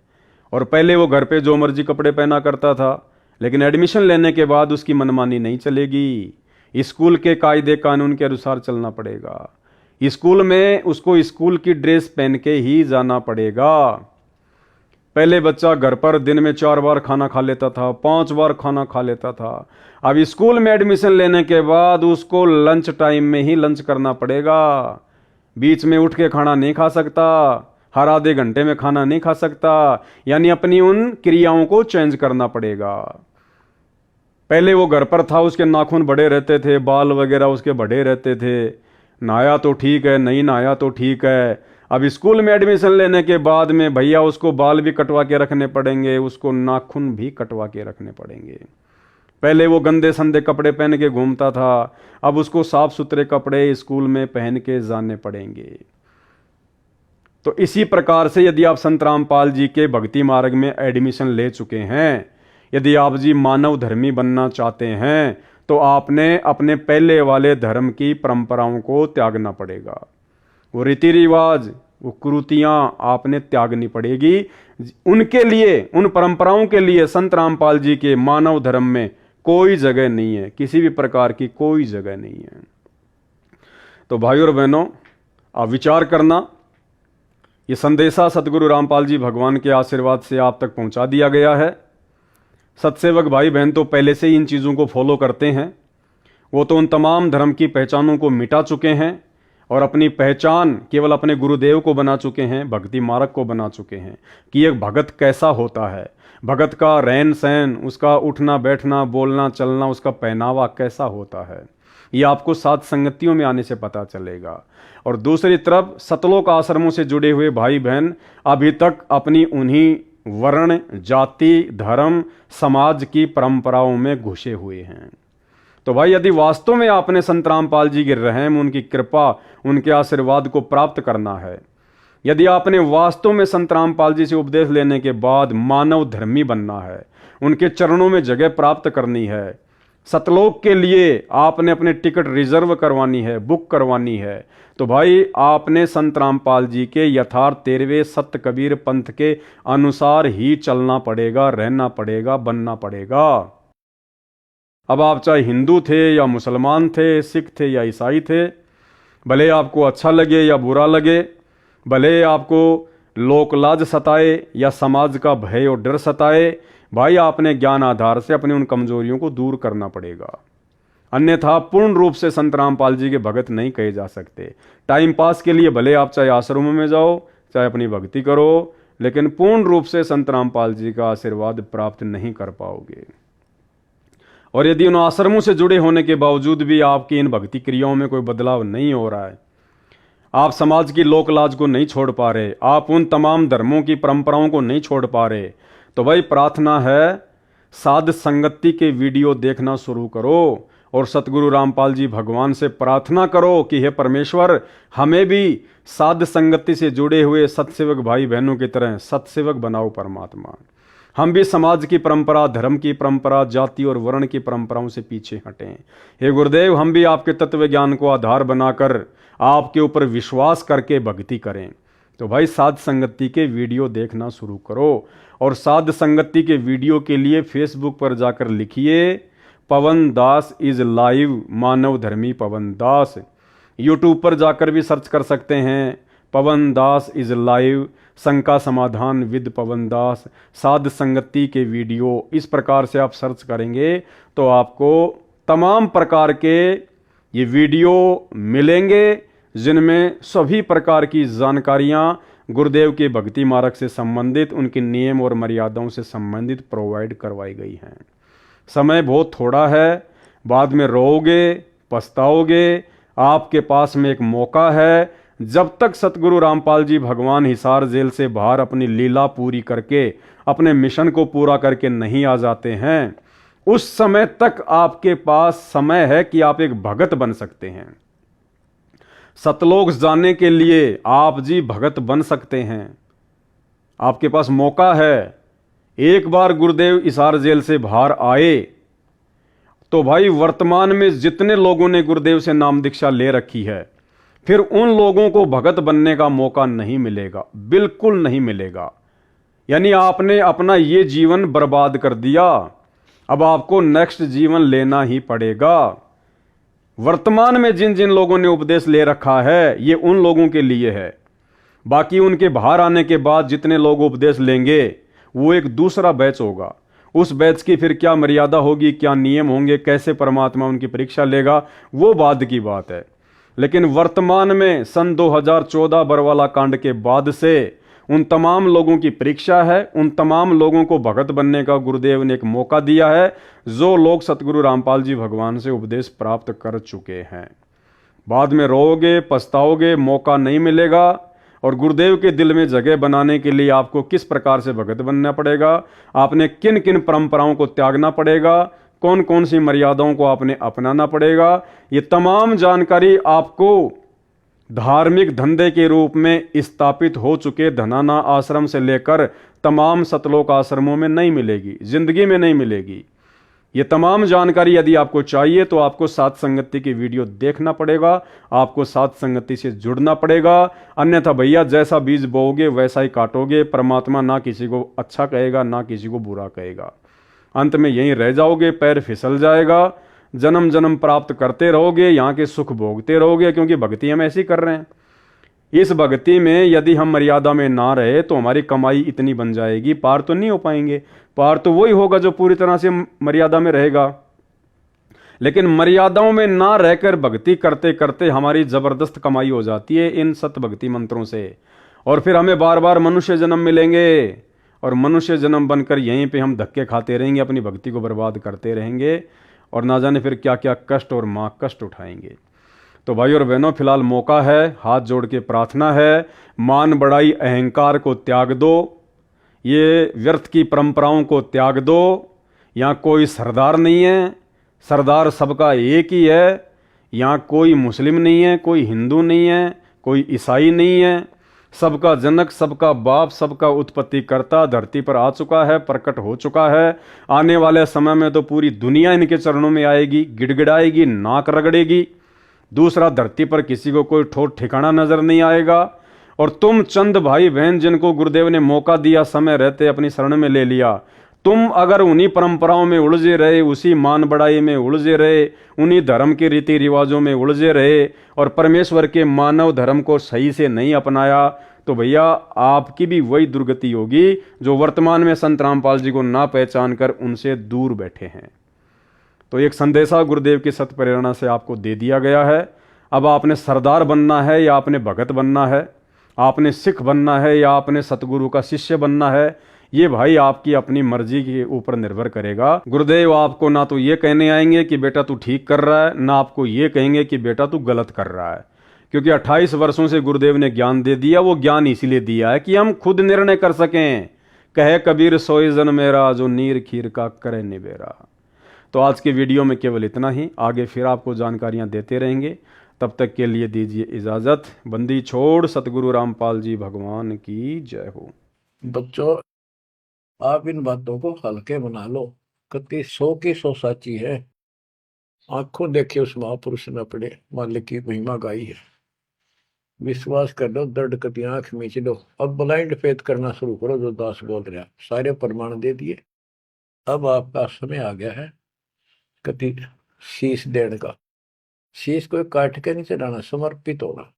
और पहले वो घर पे जो मर्जी कपड़े पहना करता था, लेकिन एडमिशन लेने के बाद उसकी मनमानी नहीं चलेगी। स्कूल के कायदे कानून के अनुसार चलना पड़ेगा। स्कूल में उसको स्कूल की ड्रेस पहन के ही जाना पड़ेगा। पहले बच्चा घर पर दिन में 4 बार खाना खा लेता था, 5 बार खाना खा लेता था। अब स्कूल में एडमिशन लेने के बाद उसको लंच टाइम में ही लंच करना पड़ेगा। बीच में उठ के खाना नहीं खा सकता, हर आधे घंटे में खाना नहीं खा सकता, यानी अपनी उन क्रियाओं को चेंज करना पड़ेगा। पहले वो घर पर था, उसके नाखून बड़े रहते थे, बाल वगैरह उसके बड़े रहते थे, नहाया तो ठीक है, नहीं नहाया तो ठीक है। अब स्कूल में एडमिशन लेने के बाद में भैया उसको बाल भी कटवा के रखने पड़ेंगे, उसको नाखून भी कटवा के रखने पड़ेंगे। पहले वो गंदे संदे कपड़े पहन के घूमता था, अब उसको साफ सुथरे कपड़े स्कूल में पहन के जाने पड़ेंगे। तो इसी प्रकार से यदि आप संत रामपाल जी के भक्ति मार्ग में एडमिशन ले चुके हैं, यदि आप जी मानव धर्मी बनना चाहते हैं, तो आपने अपने पहले वाले धर्म की परंपराओं को त्यागना पड़ेगा। वो रीति रिवाज, वो कुरीतियां आपने त्यागनी पड़ेगी। उनके लिए, उन परंपराओं के लिए संत रामपाल जी के मानव धर्म में कोई जगह नहीं है, किसी भी प्रकार की कोई जगह नहीं है। तो भाइयों और बहनों, आप विचार करना, ये संदेशा सतगुरु रामपाल जी भगवान के आशीर्वाद से आप तक पहुंचा दिया गया है। सत्सेवक भाई बहन तो पहले से ही इन चीज़ों को फॉलो करते हैं, वो तो उन तमाम धर्म की पहचानों को मिटा चुके हैं और अपनी पहचान केवल अपने गुरुदेव को बना चुके हैं, भक्ति मार्ग को बना चुके हैं कि एक भगत कैसा होता है, भगत का रहन सहन, उसका उठना बैठना, बोलना चलना, उसका पहनावा कैसा होता है, ये आपको साध संगतियों में आने से पता चलेगा। और दूसरी तरफ सतलोक आश्रमों से जुड़े हुए भाई बहन अभी तक अपनी उन्हीं वर्ण, जाति, धर्म, समाज की परंपराओं में घुसे हुए हैं। तो भाई यदि वास्तव में आपने संत रामपाल जी की रहम, उनकी कृपा, उनके आशीर्वाद को प्राप्त करना है, यदि आपने वास्तव में संत रामपाल जी से उपदेश लेने के बाद मानव धर्मी बनना है, उनके चरणों में जगह प्राप्त करनी है, सतलोक के लिए आपने अपने टिकट रिजर्व करवानी है, बुक करवानी है, तो भाई आपने संत रामपाल जी के यथार्थ 13वें सत्य कबीर पंथ के अनुसार ही चलना पड़ेगा, रहना पड़ेगा, बनना पड़ेगा। अब आप चाहे हिंदू थे या मुसलमान थे, सिख थे या ईसाई थे, भले आपको अच्छा लगे या बुरा लगे, भले आपको लोक लाज सताए या समाज का भय और डर सताए, भाई आपने ज्ञान आधार से अपनी उन कमजोरियों को दूर करना पड़ेगा। अन्यथा पूर्ण रूप से संत रामपाल जी के भगत नहीं कहे जा सकते। टाइम पास के लिए भले आप चाहे आश्रमों में जाओ, चाहे अपनी भक्ति करो, लेकिन पूर्ण रूप से संत रामपाल जी का आशीर्वाद प्राप्त नहीं कर पाओगे। और यदि उन आश्रमों से जुड़े होने के बावजूद भी आपकी इन भक्ति क्रियाओं में कोई बदलाव नहीं हो रहा है, आप समाज की लोक लाज को नहीं छोड़ पा रहे, आप उन तमाम धर्मों की परंपराओं को नहीं छोड़ पा रहे, तो भाई प्रार्थना है साध संगति के वीडियो देखना शुरू करो और सतगुरु रामपाल जी भगवान से प्रार्थना करो कि हे परमेश्वर, हमें भी साध संगति से जुड़े हुए सत्सेवक भाई बहनों की तरह सत्सेवक बनाओ परमात्मा। हम भी समाज की परंपरा, धर्म की परंपरा, जाति और वर्ण की परंपराओं से पीछे हटें। हे गुरुदेव, हम भी आपके तत्व ज्ञान को आधार बनाकर आपके ऊपर विश्वास करके भक्ति करें। तो भाई साध संगति के वीडियो देखना शुरू करो और साध संगति के वीडियो के लिए फेसबुक पर जाकर लिखिए पवन दास इज लाइव, मानव धर्मी पवन दास। यूट्यूब पर जाकर भी सर्च कर सकते हैं पवन दास इज लाइव, शंका समाधान विद पवन दास, साध संगति के वीडियो। इस प्रकार से आप सर्च करेंगे तो आपको तमाम प्रकार के ये वीडियो मिलेंगे जिनमें सभी प्रकार की जानकारियां गुरुदेव के भक्ति मार्ग से संबंधित, उनके नियम और मर्यादाओं से संबंधित प्रोवाइड करवाई गई हैं। समय बहुत थोड़ा है, बाद में रोओगे, पछताओगे। आपके पास में एक मौका है, जब तक सतगुरु रामपाल जी भगवान हिसार जेल से बाहर अपनी लीला पूरी करके अपने मिशन को पूरा करके नहीं आ जाते हैं, उस समय तक आपके पास समय है कि आप एक भगत बन सकते हैं। सतलोक जाने के लिए आप जी भगत बन सकते हैं, आपके पास मौका है। एक बार गुरुदेव हिसार जेल से बाहर आए तो भाई वर्तमान में जितने लोगों ने गुरुदेव से नाम दीक्षा ले रखी है, फिर उन लोगों को भगत बनने का मौका नहीं मिलेगा, बिल्कुल नहीं मिलेगा। यानी आपने अपना ये जीवन बर्बाद कर दिया, अब आपको नेक्स्ट जीवन लेना ही पड़ेगा। वर्तमान में जिन जिन लोगों ने उपदेश ले रखा है, ये उन लोगों के लिए है। बाकी उनके बाहर आने के बाद जितने लोग उपदेश लेंगे वो एक दूसरा बैच होगा। उस बैच की फिर क्या मर्यादा होगी, क्या नियम होंगे, कैसे परमात्मा उनकी परीक्षा लेगा, वो बाद की बात है। लेकिन वर्तमान में सन 2014 बरवाला कांड के बाद से उन तमाम लोगों की परीक्षा है, उन तमाम लोगों को भगत बनने का गुरुदेव ने एक मौका दिया है, जो लोग सतगुरु रामपाल जी भगवान से उपदेश प्राप्त कर चुके हैं। बाद में रोओगे, पछताओगे, मौका नहीं मिलेगा। और गुरुदेव के दिल में जगह बनाने के लिए आपको किस प्रकार से भगत बनना पड़ेगा, आपने किन किन परंपराओं को त्यागना पड़ेगा, कौन कौन सी मर्यादाओं को आपने अपनाना पड़ेगा, ये तमाम जानकारी आपको धार्मिक धंधे के रूप में स्थापित हो चुके धनाना आश्रम से लेकर तमाम सतलोक आश्रमों में नहीं मिलेगी, जिंदगी में नहीं मिलेगी। ये तमाम जानकारी यदि आपको चाहिए तो आपको सात संगति की वीडियो देखना पड़ेगा, आपको सात संगति से जुड़ना पड़ेगा। अन्यथा भैया जैसा बीज बोओगे वैसा ही काटोगे। परमात्मा ना किसी को अच्छा कहेगा ना किसी को बुरा कहेगा, अंत में यहीं रह जाओगे, पैर फिसल जाएगा, जन्म जन्म प्राप्त करते रहोगे, यहाँ के सुख भोगते रहोगे, क्योंकि भक्ति हम ऐसी कर रहे हैं। इस भक्ति में यदि हम मर्यादा में ना रहे तो हमारी कमाई इतनी बन जाएगी, पार तो नहीं हो पाएंगे। पार तो वही होगा जो पूरी तरह से मर्यादा में रहेगा। लेकिन मर्यादाओं में ना रहकर भक्ति करते करते हमारी जबरदस्त कमाई हो जाती है इन सत भक्ति मंत्रों से, और फिर हमें बार बार मनुष्य जन्म मिलेंगे, और मनुष्य जन्म बनकर यहीं पे हम धक्के खाते रहेंगे, अपनी भक्ति को बर्बाद करते रहेंगे, और ना जाने फिर क्या क्या कष्ट और माँ कष्ट उठाएंगे। तो भाई और बहनों, फिलहाल मौका है, हाथ जोड़ के प्रार्थना है, मान बड़ाई अहंकार को त्याग दो, ये व्यर्थ की परंपराओं को त्याग दो। यहाँ कोई सरदार नहीं है, सरदार सबका एक ही है। यहाँ कोई मुस्लिम नहीं है, कोई हिंदू नहीं है, कोई ईसाई नहीं है। सबका जनक, सबका बाप, सबका उत्पत्ति करता धरती पर आ चुका है, प्रकट हो चुका है। आने वाले समय में तो पूरी दुनिया इनके चरणों में आएगी, गिड़गिड़ाएगी, नाक रगड़ेगी। दूसरा, धरती पर किसी को कोई ठोर ठिकाना नजर नहीं आएगा। और तुम चंद भाई बहन जिनको गुरुदेव ने मौका दिया, समय रहते अपनी शरण में ले लिया, तुम अगर उन्हीं परंपराओं में उलझे रहे, उसी मान बढ़ाई में उलझे रहे, उन्हीं धर्म के रीति रिवाजों में उलझे रहे और परमेश्वर के मानव धर्म को सही से नहीं अपनाया, तो भैया आपकी भी वही दुर्गति होगी जो वर्तमान में संत रामपाल जी को ना पहचान कर उनसे दूर बैठे हैं। तो एक संदेशा गुरुदेव की सत प्रेरणा से आपको दे दिया गया है। अब आपने सरदार बनना है या आपने भगत बनना है, आपने सिख बनना है या आपने सतगुरु का शिष्य बनना है, ये भाई आपकी अपनी मर्जी के ऊपर निर्भर करेगा। गुरुदेव आपको ना तो ये कहने आएंगे कि बेटा तू ठीक कर रहा है, ना आपको ये कहेंगे कि बेटा तू गलत कर रहा है, क्योंकि 28 वर्षों से गुरुदेव ने ज्ञान दे दिया। वो ज्ञान इसीलिए दिया है कि हम खुद निर्णय कर सकें। कहे कबीर सोए जन मेरा, जो नीर खीर का करे निबेरा। तो आज के वीडियो में केवल इतना ही, आगे फिर आपको जानकारियां देते रहेंगे। तब तक के लिए दीजिए इजाजत। बंदी छोड़ सतगुरु रामपाल जी भगवान की जय हो। बच्चों, आप इन बातों को हल्के बना लो, कति 100 की 100 साची है। आंखों देखे उस महापुरुष ने अपने मालिक की महिमा गाई है। विश्वास कर लो, दर्द कति आंख मीच लो। अब ब्लाइंड फेथ करना शुरू करो, जो दास बोल रहा। सारे प्रमाण दे दिए, अब आपका समय आ गया है कति शीश देने का। शीश को काट के नहीं चढ़ाना, समर्पित होना।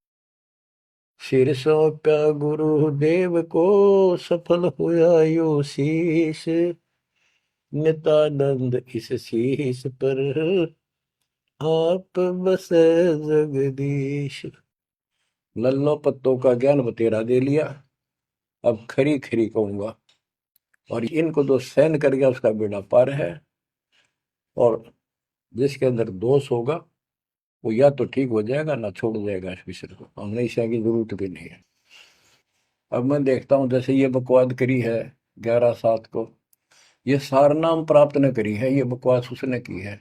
सिर सौंपा गुरुदेव को, सफल हुआ यो शीश। नित्यानंद इस शीश पर, आप बस जगदीश। लल्लो पत्तों का ज्ञान बतेरा दे लिया, अब खरी खरी कहूंगा। और इनको जो सहन कर गया उसका बेड़ा पार है। और जिसके अंदर दोष होगा वो या तो ठीक हो जाएगा ना छोड़ जाएगा इस विषय को। हमने इस की जरूरत भी नहीं है। अब मैं देखता हूँ जैसे ये बकवाद करी है 11/7 को, ये सारनाम प्राप्त न करी है, ये बकवास उसने की है।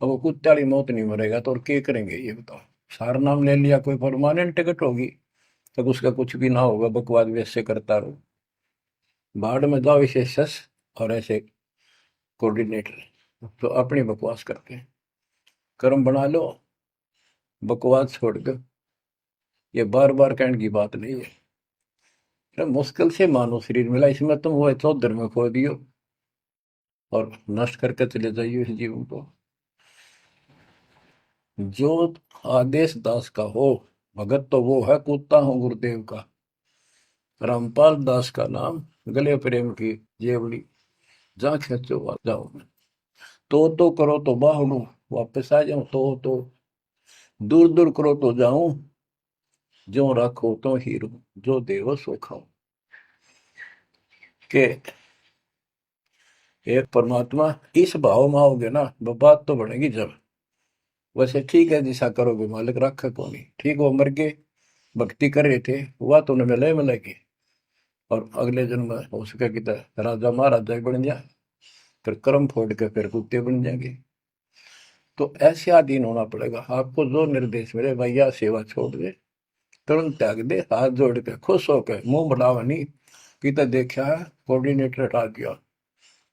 अब वो कुत्ते वाली मौत नहीं मरेगा तो और क्या करेंगे ये बताओ। सारनाम ले लिया, कोई परमानेंट टिकट होगी तब तो उसका कुछ भी ना होगा, बकवाद वैसे करता रहो। भाड़ में जाओ इसे शस और ऐसे कोऑर्डिनेटर, तो अपनी बकवास करके कर्म बना लो। बकवास छोड़ कर ये बार बार कहने की बात नहीं है। मुश्किल से मानो शरीर मिला, इसमें तुम वो चौधर में खो दियो और नष्ट करके चले जाइए इस जीवन को। जो आदेश दास का हो, भगत तो वो है, कूदता हूँ गुरुदेव का। रामपाल दास का नाम, गले प्रेम की जेवड़ी, जहाँ खेचो वहां जाओ। तो करो तो बाहू, वापस आ जाऊं तो दूर दूर करो तो जाऊं, जो रखो तो हीरो, जो देवो सो खाओ। कि एक परमात्मा इस भाव में आओगे ना, वो बात तो बनेगी जब। वैसे ठीक है, दिशा करोगे मालिक रखा को नहीं, ठीक वो मर गए, भक्ति कर रहे थे, हुआ तो उन्हें मिले मिलेगी, और अगले जन्म में हो सके कि राजा महाराजा बन जा, फिर कर्म फोड़ के फिर कुत्ते बन जाएंगे। तो ऐसे अधीन होना पड़ेगा। आपको जो निर्देश मिले, भैया सेवा छोड़ दे, तुरंत त्याग दे, हाथ जोड़ के खुश होकर, मुंह बढ़ावा नहीं कि देखा है कोऑर्डिनेटर हटा दिया,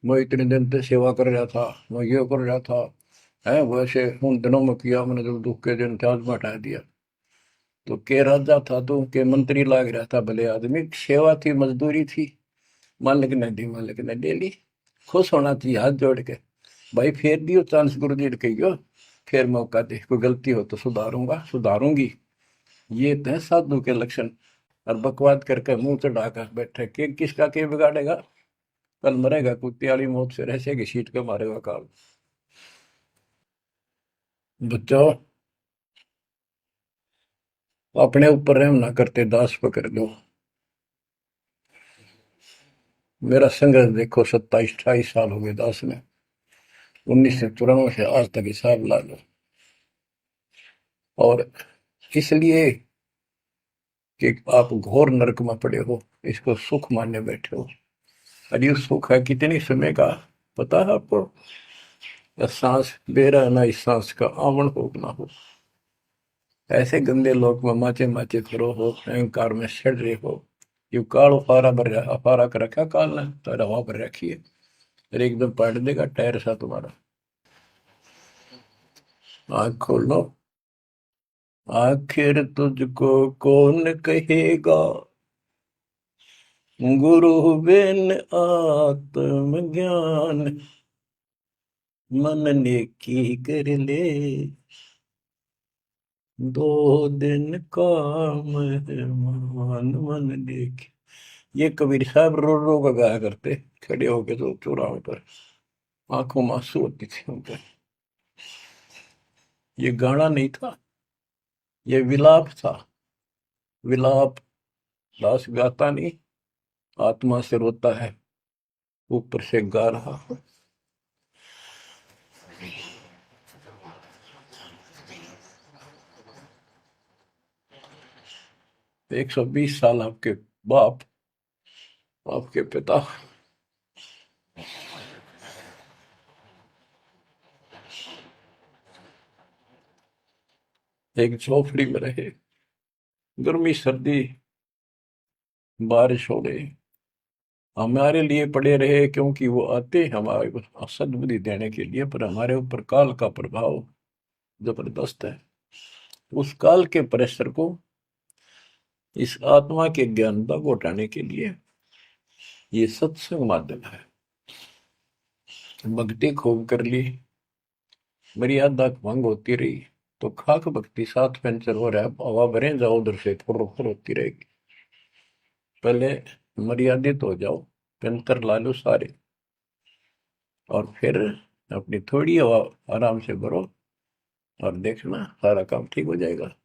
मैं इतने दिन से सेवा कर रहा था, मैं ये कर रहा था, है वैसे उन दिनों में किया मैंने, जब दुख के दिन थे आज में हटा दिया। तो के राजा था तो के मंत्री लाग रहा था, भले आदमी, सेवा थी, मजदूरी थी, मालिक ने दी, मालिक ने ले ली, खुश होना चाहिए हाथ जोड़ के। भाई फेर दियो चांस, गुरु जी ने कहियो, फिर मौका दे, कोई गलती हो तो सुधारूंगा, सुधारूंगी। ये तो है साधु के लक्षण। और बकवाद करके मुंह चढ़ाकर बैठे, के किसका के बिगाड़ेगा, कल मरेगा कुत्ते वाली मौत से, ऐसे की सीट के मारेगा काल। बच्चों, अपने ऊपर रहम ना करते, दास पकड़ लो। मेरा संघर्ष देखो, 27-28 साल हो गए दास में, 1994 से आज तक हिसाब ला लो। और इसलिए कि आप घोर नरक में पड़े हो, इसको सुख मानने बैठे हो। अरे सुख है कितनी समय का, पता है आपको? या सांस बेरा ना, इस सांस का आवण हो ना हो, ऐसे गंदे लोग में माचे माचे करो हो, अहंकार में सड़ रहे हो। यू काल अफारा कर रखा काल ने, तो हवा पर रखी है, और एकदम पलट देगा टायर सा तुम्हारा। आँख खोल लो, आखिर तुझको कौन कहेगा, गुरु बिन आत्मज्ञान, मन ने की कर ले, 2 दिन काम है मान, मन ने की। ये कबीर साहब रो रो कर गाया करते, खड़े होके तो चौराहे पर, आंखों में आंसू होती थी उनके। ये गाना नहीं था, ये विलाप था। विलाप दास गाता नहीं, आत्मा से रोता है, ऊपर से गा रहा। 120 साल आपके बाप, आपके पिता, एक झोपड़ी में रहे, गर्मी सर्दी बारिश हो गई, हमारे लिए पड़े रहे, क्योंकि वो आते हमारे को सद्बुद्धि देने के लिए, पर हमारे ऊपर काल का प्रभाव जबरदस्त है। उस काल के प्रेशर को इस आत्मा के ज्ञान तक उठाने के लिए ये सत्संग माध्यम है। भक्ति खूब कर ली, मर्यादा भंग होती रही, तो खाक भक्ति साथ पंचर हो रहा है, हवा भरे जाओ उधर से, फुर फुर होती रहेगी। पहले मर्यादित हो जाओ, पंचर ला लो सारे, और फिर अपनी थोड़ी हवा आराम से भरो, और देखना सारा काम ठीक हो जाएगा।